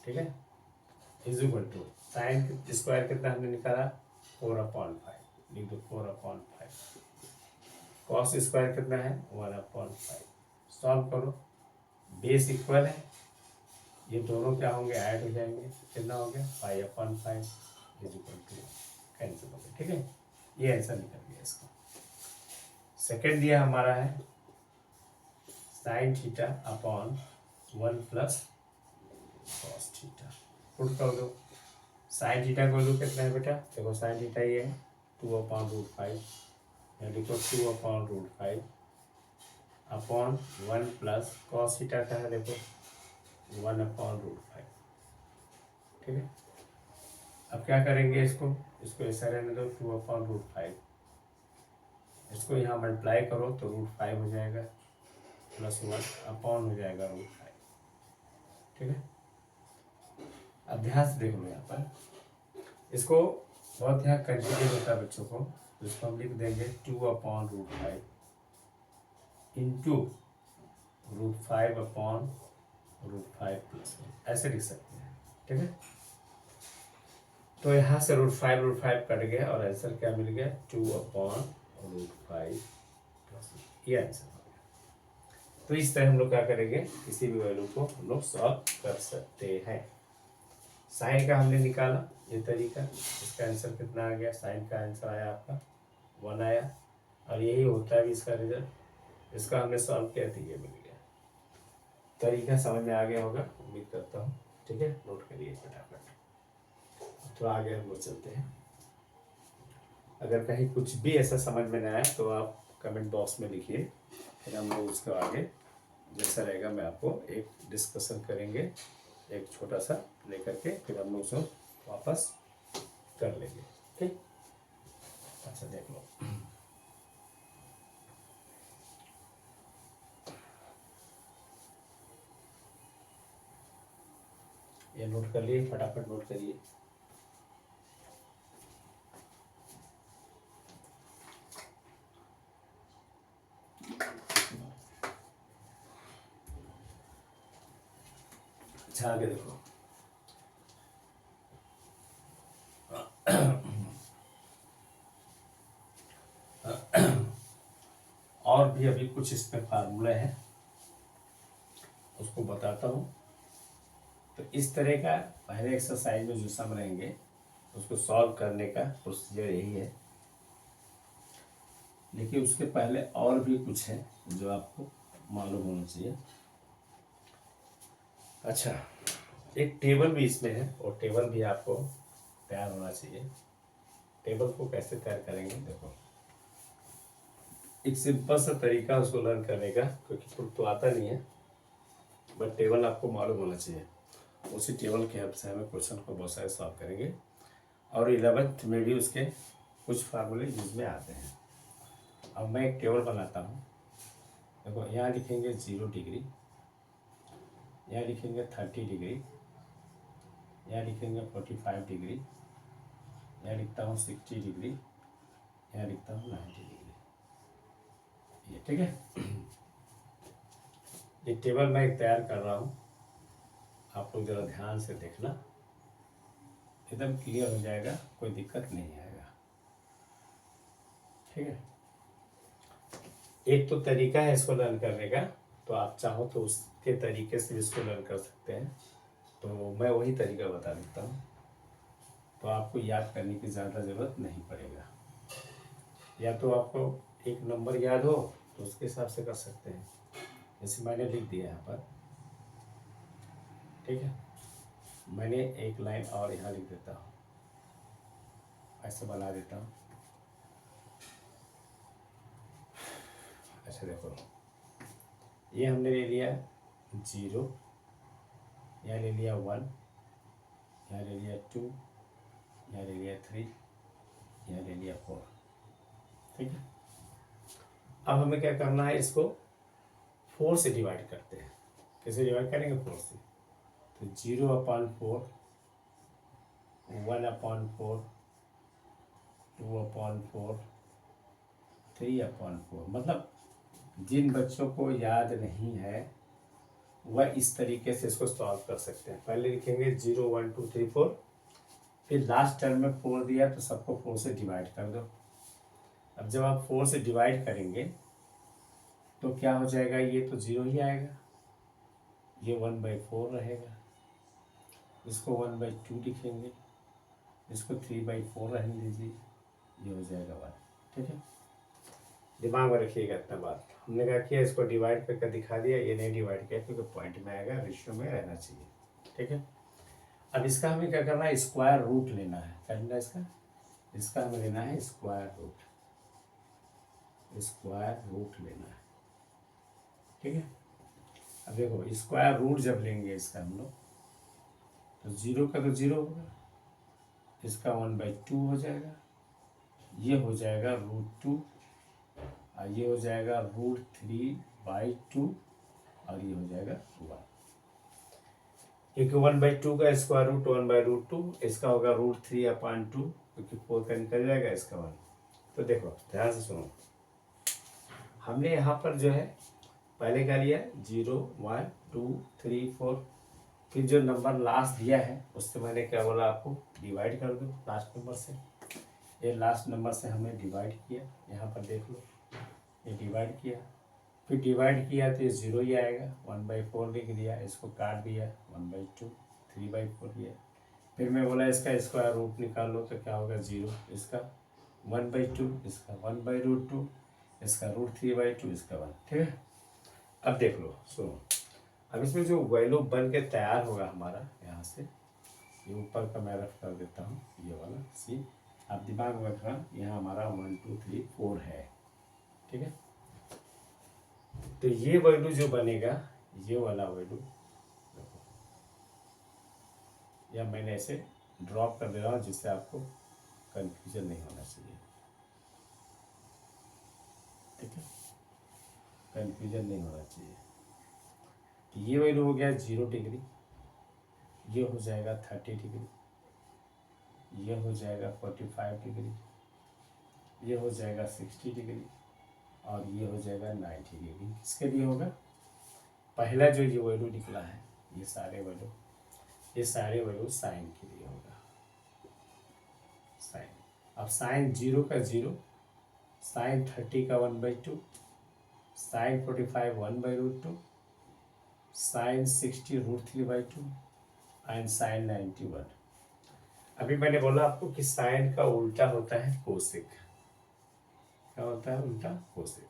ठीक है, is equal to sine square कितना हमने निकाला 4/5, लिख दो 4/5। कॉस स्क्वायर कितना है 1/5। सॉल्व करो, बेस इक्वल है, ये दोनों क्या होंगे ऐड हो जाएंगे, कितना हो गया 5/5 इज इक्वल टू कैंसिल हो गया। ठीक है, ये आंसर निकल गया इसका। सेकेंड दिया हमारा है sign theta upon 1 plus cos theta, put कर दो। साइन थीटा को लो कितना है बेटा, देखो साइन थीटा ये है 2/√5, या लिखो 2/√5 अपॉन 1 प्लस कॉस थीटा का है देखो 1/√5। ठीक है, अब क्या करेंगे, इसको ऐसा रहने दो 2/√5, इसको यहाँ मल्टीप्लाई करो तो √5 हो जाएगा प्लस 1 अपॉन हो जाएगा √5। ठीक है, अब ध्यान से देख लो यहाँ पर, इसको बहुत यहाँ कंफ्यूजन होता है बच्चों को, तो इसको हम लिख देंगे 2/√5 इंटू √5/√5 प्लस 1, ऐसे लिख सकते हैं। ठीक है, तो यहाँ से √5 कट गया और आंसर क्या मिल गया 2/√5 प्लस 1, ये आंसर हो गया। तो इस तरह हम लोग क्या करेंगे, किसी भी वैल्यू को हम लोग सॉल्व कर सकते हैं। साइन का हमने निकाला ये तरीका, इसका आंसर कितना आ गया, साइन का आंसर आया आपका 1 आया, और यही होता है भी इसका रिजल्ट। इसका हमने सॉल्व किया तो ये मिल गया। तरीका समझ में आ गया होगा उम्मीद करता हूँ। ठीक है, नोट करिए फटाफट। तो आगे हम लोग चलते हैं। अगर कहीं कुछ भी ऐसा समझ में ना आए तो आप कमेंट बॉक्स में लिखिए, फिर हम लोग उसका आगे जैसा रहेगा मैं आपको एक डिस्कशन करेंगे, एक छोटा सा लेकर के, फिर हम लोग उसको वापस कर लेंगे। ठीक, अच्छा देख लो, ये नोट कर लिए, फटाफट नोट करिए। अच्छा आगे देखो, और भी अभी कुछ इसमें फार्मूला है उसको बताता हूँ। तो इस तरह का पहले एक्सरसाइज में जो सम रहेंगे उसको सॉल्व करने का प्रोसीजर यही है, लेकिन उसके पहले और भी कुछ है जो आपको मालूम होना चाहिए। अच्छा, एक टेबल भी इसमें है और टेबल भी आपको तैयार होना चाहिए। टेबल को कैसे तैयार करेंगे देखो, एक सिंपल सा तरीका उसको लर्न करने का, क्योंकि खुद तो आता नहीं है, बट टेबल आपको मालूम होना चाहिए। उसी टेबल की हेल्प से हमें क्वेश्चन को बहुत सारे सॉल्व करेंगे। और 11th में भी उसके कुछ फार्मूले यूज में आते हैं। अब मैं एक टेबल बनाता हूँ। देखो यहाँ लिखेंगे 0 डिग्री, यहाँ लिखेंगे 30 डिग्री, यहाँ लिखेंगे 45 डिग्री, यहाँ लिखता हूँ 60 डिग्री, यहाँ लिखता हूँ 90 डिग्री। ये ठीक है। ये टेबल मैं एक तैयार कर रहा हूँ, आप लोग ज़रा ध्यान से देखना, एकदम क्लियर हो जाएगा, कोई दिक्कत नहीं आएगा। ठीक है। एक तो तरीका है इसको लर्न करने का, तो आप चाहो तो उसके तरीके से इसको लर्न कर सकते हैं। तो मैं वही तरीका बता देता हूँ, तो आपको याद करने की ज़्यादा ज़रूरत नहीं पड़ेगा। या तो आपको एक नंबर याद हो तो उसके हिसाब से कर सकते हैं, जैसे मैंने लिख दिया यहाँ पर। ठीक है, मैंने एक लाइन और यहाँ लिख देता हूँ, ऐसे बना देता हूँ। अच्छा देखो, ये हमने ले लिया 0, यहाँ ले लिया 1, यहाँ ले लिया 2, यहाँ ले लिया 3, यहाँ ले लिया 4। ठीक है। अब हमें क्या करना है, इसको 4 से डिवाइड करते हैं। कैसे डिवाइड करेंगे? 4 से। तो 0/4, 1/4, 2/4, 3/4। मतलब जिन बच्चों को याद नहीं है वह इस तरीके से इसको सॉल्व कर सकते हैं। पहले लिखेंगे 0 1 2 3 4, फिर लास्ट टर्म में 4 दिया तो सबको 4 से डिवाइड कर दो। अब जब आप 4 से डिवाइड करेंगे तो क्या हो जाएगा, ये तो 0 ही आएगा, ये 1/4 रहेगा, इसको 1/2 लिखेंगे, इसको 3/4 रहने दीजिए, ये हो जाएगा 1। ठीक है, दिमाग में रखिएगा इतना बात। हमने क्या किया, इसको डिवाइड करके दिखा दिया, ये नहीं डिवाइड किया क्योंकि पॉइंट में आएगा, रेशियो में रहना चाहिए। ठीक है। अब इसका हमें क्या करना है, स्क्वायर रूट लेना है। क्या लेना है इसका हमें लेना है स्क्वायर रूट, स्क्वायर रूट लेना है। ठीक है। अब देखो स्क्वायर रूट जब लेंगे इसका हम लोग, तो 0 का तो 0 होगा, इसका 1/2 हो जाएगा, ये हो जाएगा √2, और ये हो जाएगा √3/2, और ये हो जाएगा 1। क्योंकि 1/2 का स्क्वायर रूट 1/√2, इसका होगा √3/2, क्योंकि 4 का निकल जाएगा, इसका 1। तो देखो ध्यान से सुनो, हमने यहाँ पर जो है पहले क्या लिया, 0 1 2 3 4, फिर जो नंबर लास्ट दिया है उससे मैंने क्या बोला आपको, डिवाइड कर दो लास्ट नंबर से। ये लास्ट नंबर से हमने डिवाइड किया, यहाँ पर देख लो, ये डिवाइड किया, फिर डिवाइड किया तो ये 0 ही आएगा, 1/4 लिख दिया, इसको काट दिया, 1/2, 3/4 दिया। फिर मैं बोला इसका स्क्वायर रूट निकाल लो, तो क्या होगा 0, इसका 1/2, इसका 1/√2, इसका √3/2, इसका 1। ठीक है। अब देख लो, सुनो, अब इसमें जो वैल्यू बन के तैयार होगा हमारा, यहाँ से ये ऊपर का मैं रफ कर देता हूँ, ये वाला सी, आप दिमाग में रखना, यहाँ हमारा 1 2 3 4 है। ठीक है। तो ये वैल्यू जो बनेगा, ये वाला वैल्यू, या मैंने ऐसे ड्रॉप कर दे रहा हूँ जिससे आपको कंफ्यूजन नहीं होना चाहिए। ठीक है, कंफ्यूजन नहीं होना चाहिए। तो ये वैल्यू हो गया 0 डिग्री, ये हो जाएगा 30 डिग्री, ये हो जाएगा 45 डिग्री, ये हो जाएगा 60 डिग्री, और ये हो जाएगा 90 डिग्री। किसके लिए होगा, पहला जो ये वैल्यू निकला है, ये सारे वैल्यू साइन के लिए होगा, साइन। अब साइन 0 का 0, साइन 30 का 1/2, साइन 45 1/√2, साइन 60 √3/2, एंड साइन 91। अभी मैंने बोला आपको कि साइन का उल्टा होता है कोसेक। क्या होता है उल्टा? कोसेक।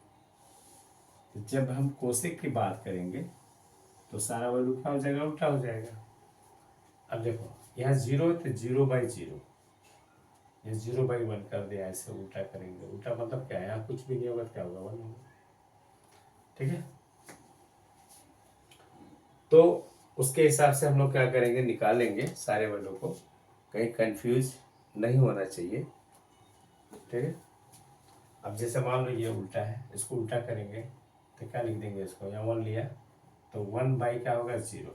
तो जब हम कोसेक की बात करेंगे तो सारा वैल्यू क्या हो जाएगा, उल्टा हो जाएगा। अब देखो यहाँ 0 तो 0/0, ये 0/1 कर दिया, ऐसे उल्टा करेंगे। उल्टा मतलब क्या है, यहाँ कुछ भी नहीं होगा, क्या होगा 1 होगा। ठीक है। तो उसके हिसाब से हम लोग क्या करेंगे, निकालेंगे सारे वैल्यू को, कहीं कंफ्यूज नहीं होना चाहिए। ठीक है, अब जैसे मान लो ये उल्टा है, इसको उल्टा करेंगे तो क्या लिख देंगे, इसको यहाँ 1 लिया तो 1 बाई क्या होगा 0।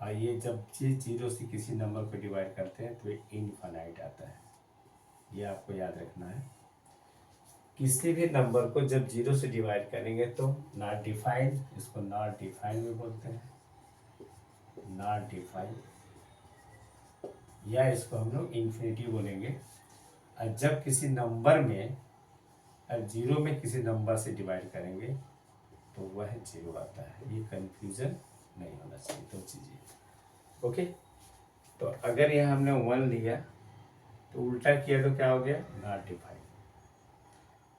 और ये जब ये 0 से किसी नंबर को डिवाइड करते हैं तो ये इनफाइनाइट आता है, ये आपको याद रखना है। किसी भी नंबर को जब 0 से डिवाइड करेंगे तो नॉट डिफाइन, इसको नॉट डिफाइन भी बोलते हैं, नॉट डिफाइन, या इसको हम लोग इन्फिनिटी बोलेंगे। और जब किसी नंबर में, अब 0 में किसी नंबर से डिवाइड करेंगे तो वह 0 आता है, ये कंफ्यूजन नहीं होना चाहिए, दो चीज़ें। ओके, तो अगर यहाँ हमने 1 लिया तो उल्टा किया तो क्या हो गया, नॉट डिफाइन।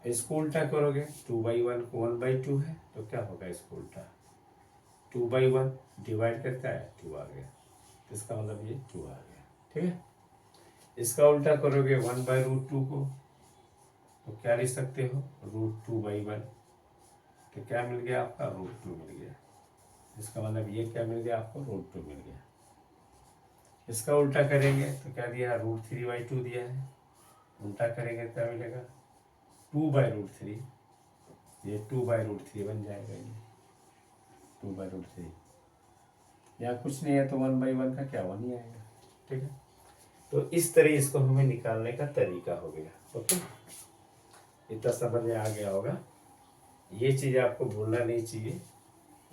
इसको उल्टा करोगे 2/1 को 1/2 है तो क्या होगा, इसको उल्टा 2/1 डिवाइड करता है 2 आ गया, तो इसका मतलब ये 2 आ गया। ठीक है, इसका उल्टा करोगे 1/√2 को तो क्या लिख सकते हो, √2/1, तो क्या मिल गया आपका, √2 मिल गया। इसका मतलब ये क्या मिल गया आपको, √2 मिल गया। इसका उल्टा करेंगे तो क्या दिया, √3/2 दिया है, उल्टा करेंगे क्या मिलेगा, 2/√3, ये 2/√3 बन जाएगा, ये 2/√3। यहाँ कुछ नहीं है तो 1/1 का क्या 1 ही आएगा। ठीक है, तो इस तरह इसको हमें निकालने का तरीका हो गया। ओके, इतना समझ में आ गया होगा। ये चीज़ आपको भूलना नहीं चाहिए,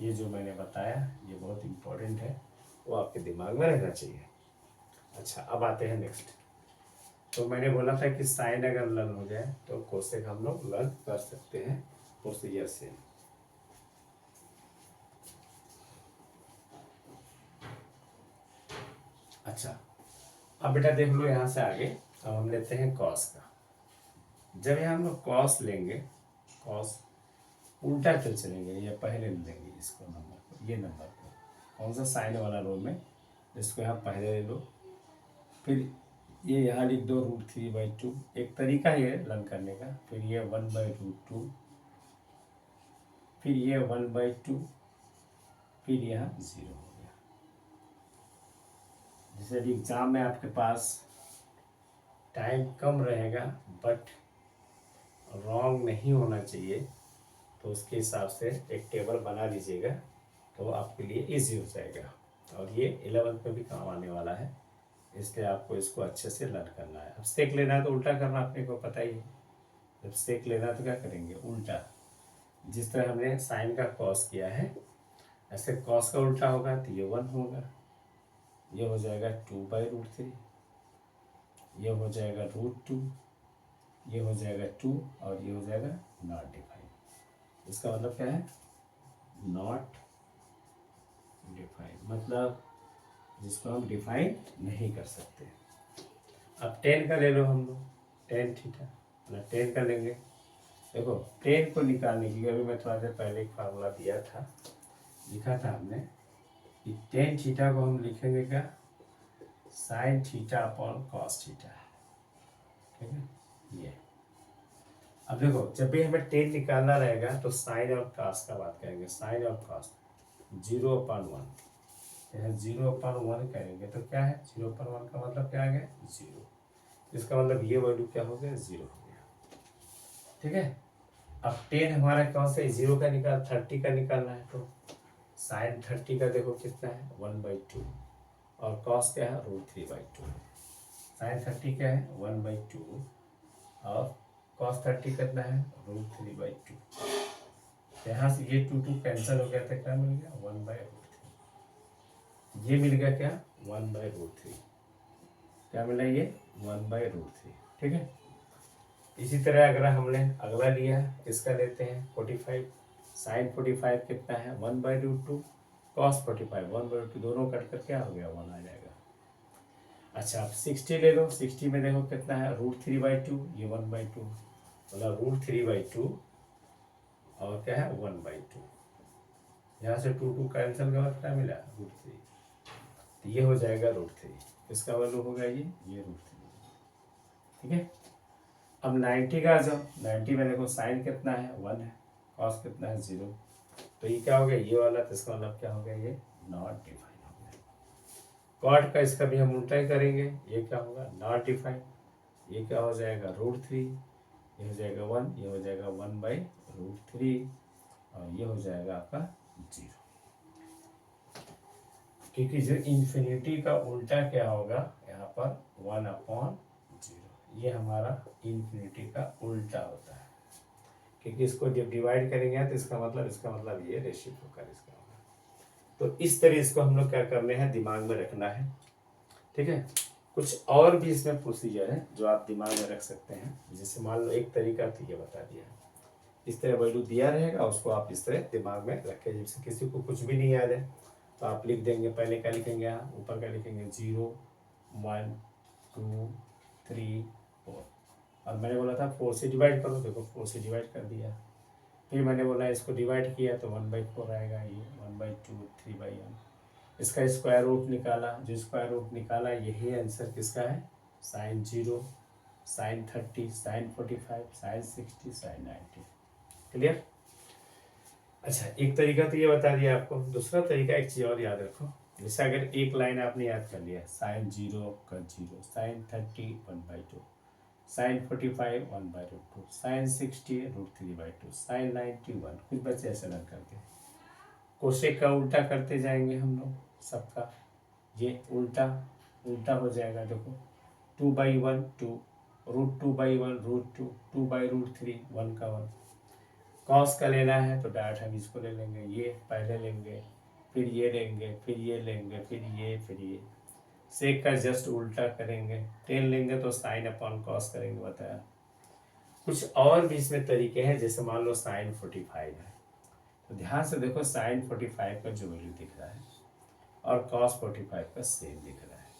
ये जो मैंने बताया ये बहुत इम्पोर्टेंट है, वो आपके दिमाग में रहना चाहिए। अच्छा, अब आते हैं नेक्स्ट। तो मैंने बोला था कि साइन अगर लर्न हो जाए तो कोसेक हम लोग लर्न कर सकते हैं प्रोसीजर से। अच्छा, अब बेटा देख लो यहाँ से आगे, अब हम लेते हैं कॉस का। जब यहाँ हम लोग कॉस लेंगे, कॉस उल्टा क्यों चलेंगे, ये पहले लेंगे इसको नंबर को, ये नंबर को कौन सा साइन वाला रो में, इसको यहाँ पहले ले लो, फिर ये यहाँ लिख दो √3/2, एक तरीका है लर्न करने का। फिर ये 1/√2, फिर ये 1/2, फिर यहाँ 0 हो गया। जैसे अभी एग्जाम में आपके पास टाइम कम रहेगा बट रॉन्ग नहीं होना चाहिए, तो उसके हिसाब से एक टेबल बना लीजिएगा तो आपके लिए इजी हो जाएगा। और ये 11th में भी काम आने वाला है, इसलिए आपको इसको अच्छे से लर्न करना है। अब सेक लेना है तो उल्टा करना अपने को पता ही है, जब सेक लेना है तो क्या करेंगे, उल्टा। जिस तरह हमने साइन का कॉस किया है ऐसे कॉस का उल्टा होगा तो ये 1 होगा, ये हो जाएगा 2/√3, ये हो जाएगा √2, ये हो जाएगा 2 और ये हो जाएगा नॉट डिफाइन। इसका मतलब क्या है, नॉट डिफाइन, मतलब जिसको हम डिफाइन नहीं कर सकते। अब 10 का ले लो हम लोग, tan थीटा, मतलब 10 का लेंगे। देखो 10 को निकालने के लिए अभी मैं थोड़ा देर पहले एक फार्मूला दिया था, लिखा था हमने कि tan थीटा को हम लिखेंगे क्या, sin theta upon cos theta. ठीक है, ये अब देखो जब भी हमें 10 निकालना रहेगा तो साइन और cos का बात करेंगे, साइन और cos 0/1, 0/1 करेंगे तो क्या है, 0/1 का मतलब क्या आ गया, 0। इसका मतलब ये वैल्यू क्या हो गया, 0 हो गया। ठीक है, अब 10 हमारा कौन सा 0 का निकाल 30 का निकालना है, तो साइन 30 का देखो कितना है 1/2 और कॉस क्या है √3/2। साइन 30 क्या है 1/2 और कॉस 30 कितना है √3/2। यहाँ से ये 2 कैंसिल हो गया था, क्या मिल गया 1/√3। ये मिल गया क्या 1/√3, क्या मिला ये 1/√3। ठीक है, इसी तरह अगर हमने अगला लिया, इसका लेते हैं 45, साइन 45 कितना है 1/√2, कॉस 45 1/2, दोनों कट कर क्या हो गया 1 आ जाएगा। अच्छा आप 60 ले लो, 60 में देखो कितना है √3/2, ये 1/2, मतलब √3/2 और क्या है 1/2, यहाँ से 2 कैंसिल का क्या मिला √3, तो ये हो जाएगा √3, इसका वैल्यू होगा ये √3। ठीक है, अब 90 का आ जाओ, 90 में देखो साइन कितना है 1 है, कॉस कितना है 0, तो ये क्या हो गया ये वाला, तो इसका मतलब क्या हो गया ये नॉट डिफाइन हो गया। कॉट का इसका भी हम उल्टा ही करेंगे, ये क्या होगा नॉट डिफाइन, ये क्या हो जाएगा √3, ये हो जाएगा 1, ये हो जाएगा 1/√3 और ये हो जाएगा आपका 0, क्योंकि जो इन्फिनिटी का उल्टा क्या होगा यहाँ पर 1/0, ये हमारा इन्फिनिटी का उल्टा होता है, क्योंकि इसको जब डिवाइड करेंगे तो इसका मतलब ये रेसिप्रोकल इसका होगा। तो इस तरह इसको हम लोग क्या करने हैं, दिमाग में रखना है, ठीक है। कुछ और भी इसमें प्रोसीजर है जो आप दिमाग में रख सकते हैं। जैसे मान लो एक तरीका तो ये बता दिया, इस तरह वैल्यू दिया रहेगा, उसको आप इस तरह दिमाग में रखें। जैसे किसी को कुछ भी नहीं याद है तो आप लिख देंगे, पहले क्या लिखेंगे, यहाँ ऊपर क्या लिखेंगे 0 1 2 3 4, और मैंने बोला था 4 से डिवाइड करो, देखो 4 से डिवाइड कर दिया। फिर मैंने बोला इसको डिवाइड किया तो 1/4 आएगा, ये 1/2 3/1, इसका स्क्वायर रूट निकाला, जो स्क्वायर रूट निकाला यही आंसर किसका है, sin 0 sin 30 sin 45 sin 60 sin 90। Clear. अच्छा, एक तरीका तो ये बता दिया आपको। दूसरा तरीका एक चीज़ और याद रखो, जैसे अगर एक लाइन आपने याद कर लिया, sin 0 का 0, sin 30 1/2, sin 45 1/√2, sin 60 √3/2, sin 90 1, कुछ बच्चे ऐसे लग करके कोशेक का उल्टा करते जाएंगे हम लोग सबका, ये उल्टा उल्टा हो जाएगा। देखो 2/1 2, √2/1 √2, 2/√3 1 का 1। कॉस का लेना है तो डायरेक्ट हम इसको ले लेंगे, ये पहले लेंगे, फिर ये लेंगे, फिर ये लेंगे, फिर ये सेक का जस्ट उल्टा करेंगे, टेन लेंगे तो साइन अपॉन कॉस करेंगे, बताया। कुछ और भी इसमें तरीके हैं, जैसे मान लो साइन 45 है तो ध्यान से देखो साइन 45 का जो वैल्यू दिख रहा है और कॉस 45 का सेम दिख रहा है,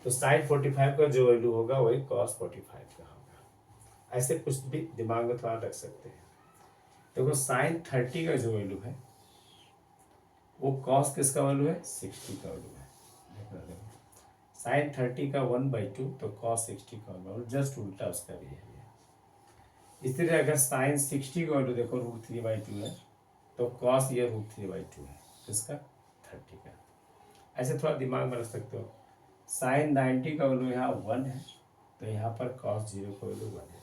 तो साइन 45 का जो वैल्यू होगा वही कॉस 45 का होगा। ऐसे कुछ भी दिमाग में थोड़ा रख सकते हैं। देखो साइन 30 का जो वैल्यू है वो कॉस किसका वैल्यू है, 60 का वैल्यू है। देखो साइन 30 का 1/2 तो कॉस 60 का वैल्यू, जस्ट उल्टा उसका भी है। इसी तरह अगर साइन 60 का वैल्यू देखो √3/2 है तो कॉस ये √3/2 है, किसका 30 का। ऐसे थोड़ा दिमाग में रख सकते हो। साइन 90 का वैल्यू यहाँ 1 है तो यहाँ पर कॉस 0 का वैल्यू 1 है।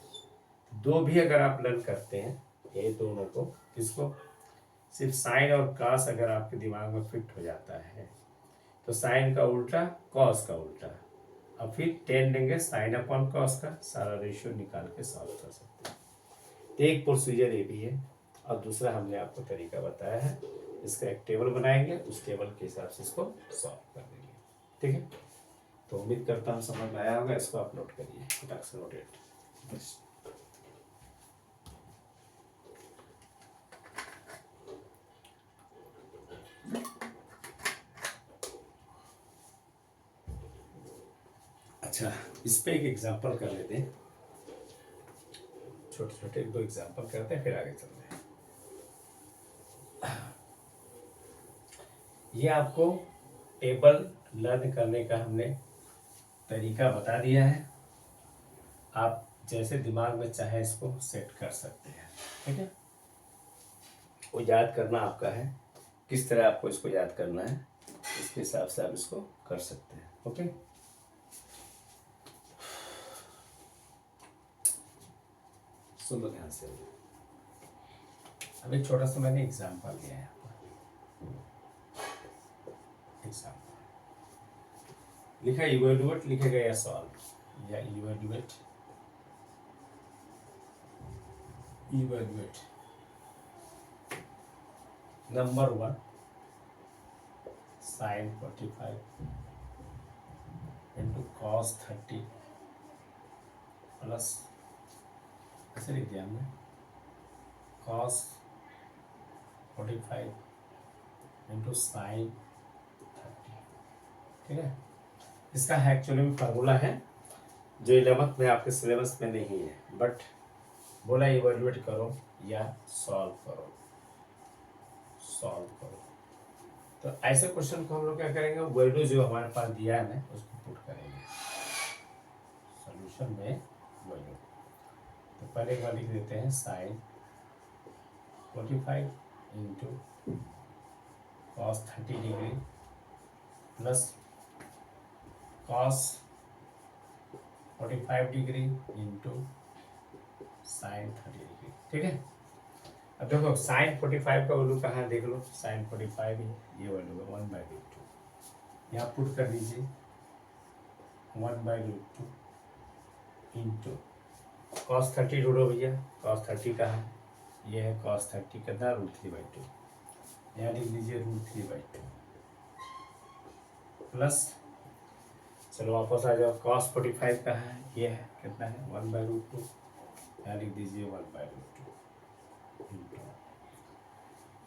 दो भी अगर आप लर्न करते हैं ये दोनों को, किसको, सिर्फ साइन और कॉस अगर आपके दिमाग में फिट हो जाता है तो साइन का उल्टा कॉस का उल्टा, अब फिर टेन लेंगे साइन अपॉन कॉस का, सारा रेशियो निकाल के सॉल्व कर सकते हैं। तो एक प्रोसीजर ये भी है, और दूसरा हमने आपको तरीका बताया है, इसका एक टेबल बनाएंगे, उस टेबल के हिसाब से इसको सॉल्व कर देंगे, ठीक है। तो उम्मीद करता हूँ समझ में आया होगा। इसको अपलोड करिए, फटाक से नोटेट। अच्छा, इस पे एक एग्जांपल कर लेते हैं, छोटे छोटे 2 एग्जांपल करते हैं फिर आगे चलते हैं। ये आपको टेबल लर्न करने का हमने तरीका बता दिया है, आप जैसे दिमाग में चाहे इसको सेट कर सकते हैं, ठीक है। वो याद करना आपका है, किस तरह आपको इसको याद करना है, इसके हिसाब से आप इसको कर सकते हैं, ओके। सुनो ध्यान से, अभी छोटा सा मैंने एग्जाम्पल दिया है, एग्जाम्पल लिखा इवेल्युएट लिखेगा या सॉल्व, या evaluate number 1 sine 45 into cos 30 plus, ऐसे लिख दिया हमने, कॉस 45 इंटू साइन 30, ठीक है। इसका एक्चुअली में फार्मूला है जो 11th में आपके सिलेबस में नहीं है, बट बोला इवेल्युएट करो या सॉल्व करो। तो ऐसे क्वेश्चन को हम लोग क्या करेंगे, वैल्यू जो हमारे पास दिया है उसको पुट करेंगे सॉल्यूशन में वैल्यू। तो पहले एक बार लिख देते हैं sine 45 into cos 30 degree plus cos 45 degree into sine 30 degree. ठीक है, अब देखो साइन 45 का वैल्यू कहाँ है देख लो, साइन 45 ये वैल्यू है 1/√2। यहाँ पुट कर दीजिए 1/√2 इंटू कॉस 30 ढूंढो भैया, कॉस 30 का है, ये है कॉस 30 कितना √3/2, यहाँ लिख लीजिए √3/2 प्लस, चलो वापस आ जाओ, कॉस 45 का है, ये है कितना है 1/√2, यहाँ लिख दीजिए 1/√2 इंटू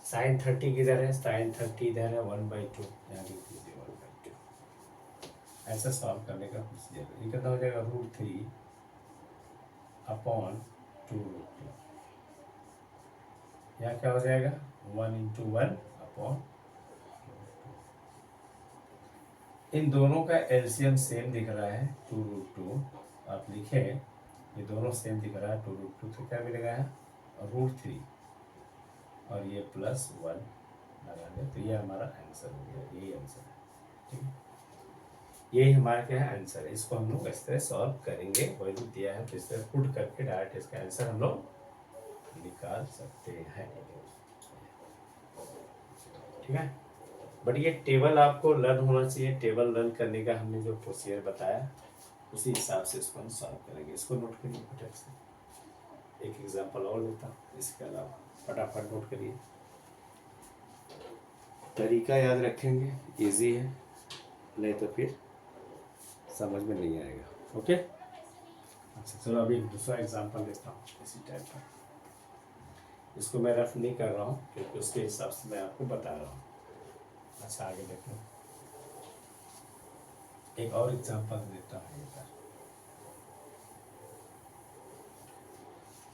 साइन 30 किधर है, साइन 30 इधर है 1/2, यहाँ लिख दीजिए 1/2। ऐसा सॉल्व करने का प्रोसीजर ये कितना हो जाएगा √3/2, यहाँ क्या हो जाएगा 1 × 1/, इन दोनों का एलसीएम सेम दिख रहा है 2√2, आप लिखें ये दोनों सेम दिख रहा है 2√2, तो क्या मिलेगा √3 और ये +1 लगा दें, तो ये हमारा आंसर हो गया, यही आंसर है। ठीक है, यही हमारा क्या है आंसर है। इसको हम लोग इस तरह सॉल्व करेंगे, वैल्यू दिया है तो इस तरह पुट करके डायरेक्ट इसका आंसर हम लोग निकाल सकते हैं। ठीक है, बट ये टेबल आपको लर्न होना चाहिए, टेबल लर्न करने का हमने जो प्रोसीजर बताया उसी हिसाब से इसको हम सॉल्व करेंगे। इसको नोट करिए फटाफट से, एक एग्जांपल और देता हूँ इसके अलावा, फटाफट नोट करिए, तरीका याद रखेंगे, इजी है, नहीं तो फिर समझ में नहीं आएगा। ओके, अच्छा चलो अभी दूसरा एग्जांपल देता हूँ इसी टाइप का, इसको मैं रफ नहीं कर रहा हूँ क्योंकि उसके हिसाब से मैं आपको बता रहा हूँ। अच्छा आगे देखो, एक और एग्जांपल देता हूँ।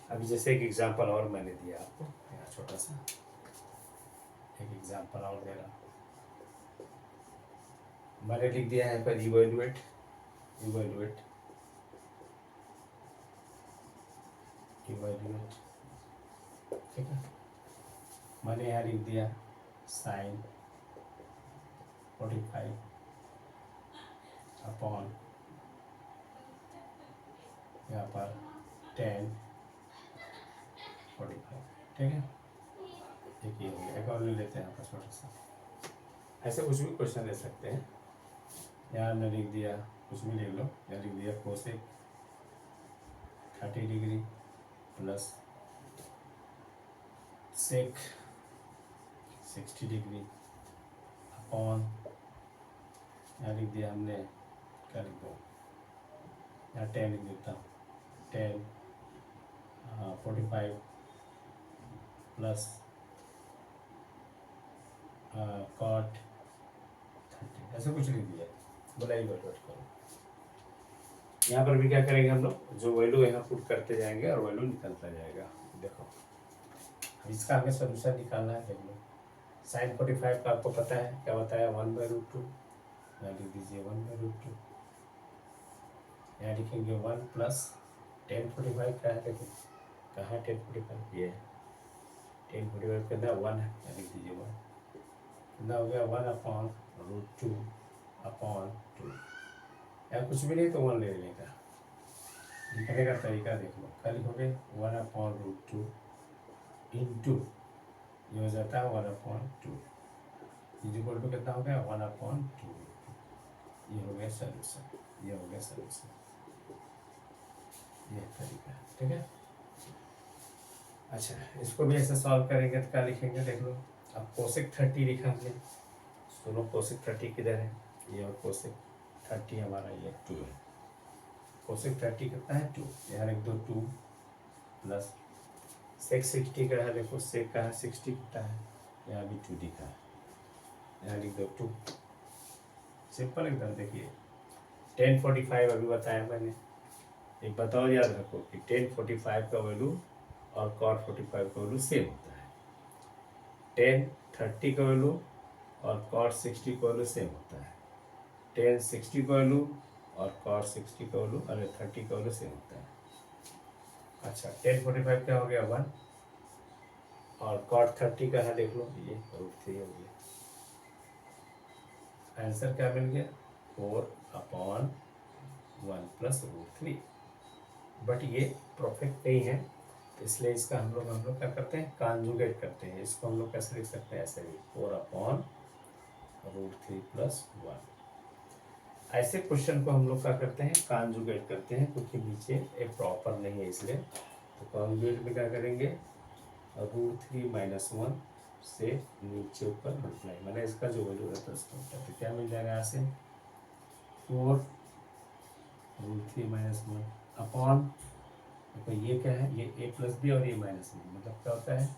अभी जैसे एक एग्जांपल और मैंने दिया आपको, यहाँ छोटा सा एक एग्जांपल और दे रहा हूँ, मैंने लिख दिया है पर इवेलुएट ठीक है, मैंने यहाँ लिख दिया साइन 45 अपॉन यहाँ पर 10 45। ठीक है, एक ये हो गया, एक और ले लेते हैं यहाँ पर छोटा सा, ऐसे कुछ भी क्वेश्चन ले सकते हैं। यहाँ हमने लिख दिया, कुछ भी लिख लो, यहाँ लिख दिया cosec 30 degree plus sec 60 degree upon, यहाँ लिख दिया हमने, क्या लिख दो, यहाँ 10 लिख देता हूँ, 10 45 प्लस कॉट 30, ऐसे कुछ लिख दिया, बोला इवेलुएट करो। यहाँ पर भी क्या करेंगे हम लोग, जो वैल्यू यहाँ पुट करते जाएंगे और वैल्यू निकलता जाएगा। देखो इसका हमें सोल्यूशन निकालना है, देख लो साइन 45 का आपको पता है क्या बताया 1/√2, यहाँ लिख दीजिए 1/√2, यहाँ लिखेंगे 1 प्लस 10 45 का है, देखो कहाँ 10 45, ये 10 45 कितना 1 है, यहाँ लिख दीजिए 1, कितना हो गया 1/√2 अपॉन 2, यहाँ कुछ भी नहीं तो 1 ले लेने का, लिखने का तरीका देख लो, क्या लिखोगे 1/√2 इंटू ये हो जाता है 1/2, इक्वल टू कितना हो गया 1/2, ये हो गया सॉल्यूशन, ये हो गया सॉल्यूशन, ये तरीका है। ठीक है, अच्छा इसको भी ऐसे सॉल्व करेंगे तो क्या लिखेंगे देख लो, अब कोसेक 30 लिखा हमने, सुनो कोसेक 30 किधर है, ये और कोसेक 30 हमारा ये 2 है, कोसेक 30 कितना है 2, यहाँ लिख दो 2 प्लस सेक 60 का है, देखो सेक का है 60 कितना है, यहाँ भी 2 लिखा है, यहाँ लिख दो 2, सिंपल एकदम। देखिए 10 45 अभी बताया मैंने, एक बताओ याद रखो कि 10 45 का वैल्यू और कॉट 45 का वैल्यू सेम होता है, 10 30 का वैल्यू और कॉट 60 का वैल्यू सेम होता है, 10 60 का वैल्यू और कॉट 60 का वैल्यू अरे 30 का वैल्यू सेम होता है। अच्छा 10 45 क्या हो गया 1 और कॉट 30 का है देख लो ये √3 हो गया, आंसर क्या मिल गया 4/√3 1 प्लस रूट 3। बट ये परफेक्ट नहीं है, इसलिए इसका हम लोग क्या करते हैं, कॉन्जुगेट करते हैं। इसको हम लोग कैसे लिख सकते हैं, ऐसे भी 4 अपॉन रूट 3 प्लस 1। ऐसे क्वेश्चन को हम लोग क्या करते हैं, कॉन्जुगेट करते हैं, क्योंकि नीचे एक प्रॉपर नहीं है इसलिए। तो कॉन्जुगेट में क्या करेंगे, रूट 3 माइनस 1 से नीचे ऊपर मल्टीप्लाई, मैंने इसका जो वैल्यू रहता है उसको तो क्या मिल जाएगा यहाँ से 4 रूट 3 माइनस 1 अपॉन, तो ये क्या है, ये a प्लस बी और ये माइनस बी, मतलब क्या होता है,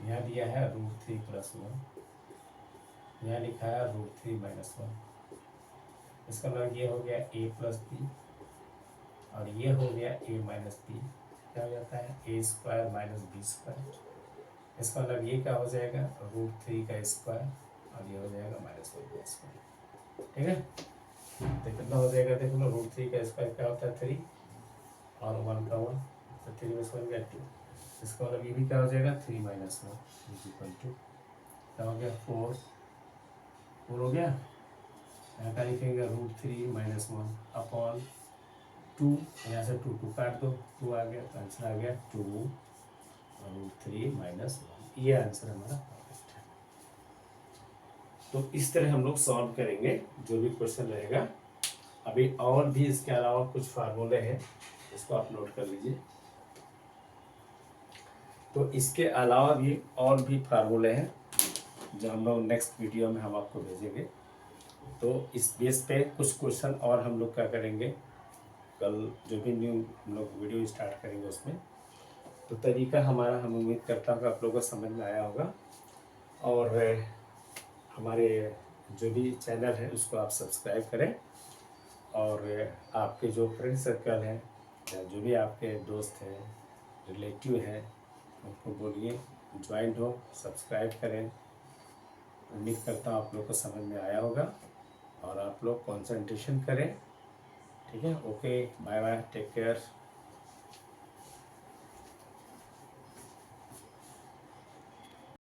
यहाँ दिया है रूट 3 प्लस 1, यहाँ लिखा है रूट 3 माइनस 1। इसका मतलब ये हो गया a प्लस बी और ये हो गया a माइनस बी, क्या हो जाता है a square minus B square. इसका मतलब ये क्या हो जाएगा, रूट 3 का स्क्वायर और ये हो जाएगा माइनस 1 का स्क्वायर। ठीक है, तो कितना हो जाएगा, देखो ना, रूट 3 का स्क्वायर क्या होता है 3 और 1 का 1, तो 3 में से 1 गया 2। इसका मतलब ये भी क्या हो जाएगा 3 माइनस 1 इज इक्वल टू क्या हो गया 4 हो गया। यहाँ का लिखेंगे रूट 3 माइनस 1 अपॉन 2, यहाँ से 2 काट दो, 2 आ गया, तो आंसर आ गया 2 रूट 3 माइनस 1। ये आंसर हमारा परफेक्ट है। तो इस तरह हम लोग सॉल्व करेंगे जो भी क्वेश्चन रहेगा। अभी और भी इसके अलावा कुछ फार्मूले हैं, इसको आप नोट कर लीजिए। तो इसके अलावा भी और भी फार्मूले हैं जो हम लोग नेक्स्ट वीडियो में हम आपको भेजेंगे। तो इस बेस पे कुछ क्वेश्चन और हम लोग क्या करेंगे, कल जो भी न्यू हम लोग वीडियो स्टार्ट करेंगे उसमें। तो तरीका हमारा, हम उम्मीद करता हूँ कि आप लोगों को समझ में आया होगा। और हमारे जो भी चैनल है उसको आप सब्सक्राइब करें, और आपके जो फ्रेंड सर्कल हैं या जो भी आपके दोस्त हैं, रिलेटिव हैं, उनको बोलिए ज्वाइन हो, सब्सक्राइब करें। उम्मीद करता हूँ आप लोग को समझ में आया होगा और आप लोग कंसंट्रेशन करें। ठीक है, okay, bye bye, take care.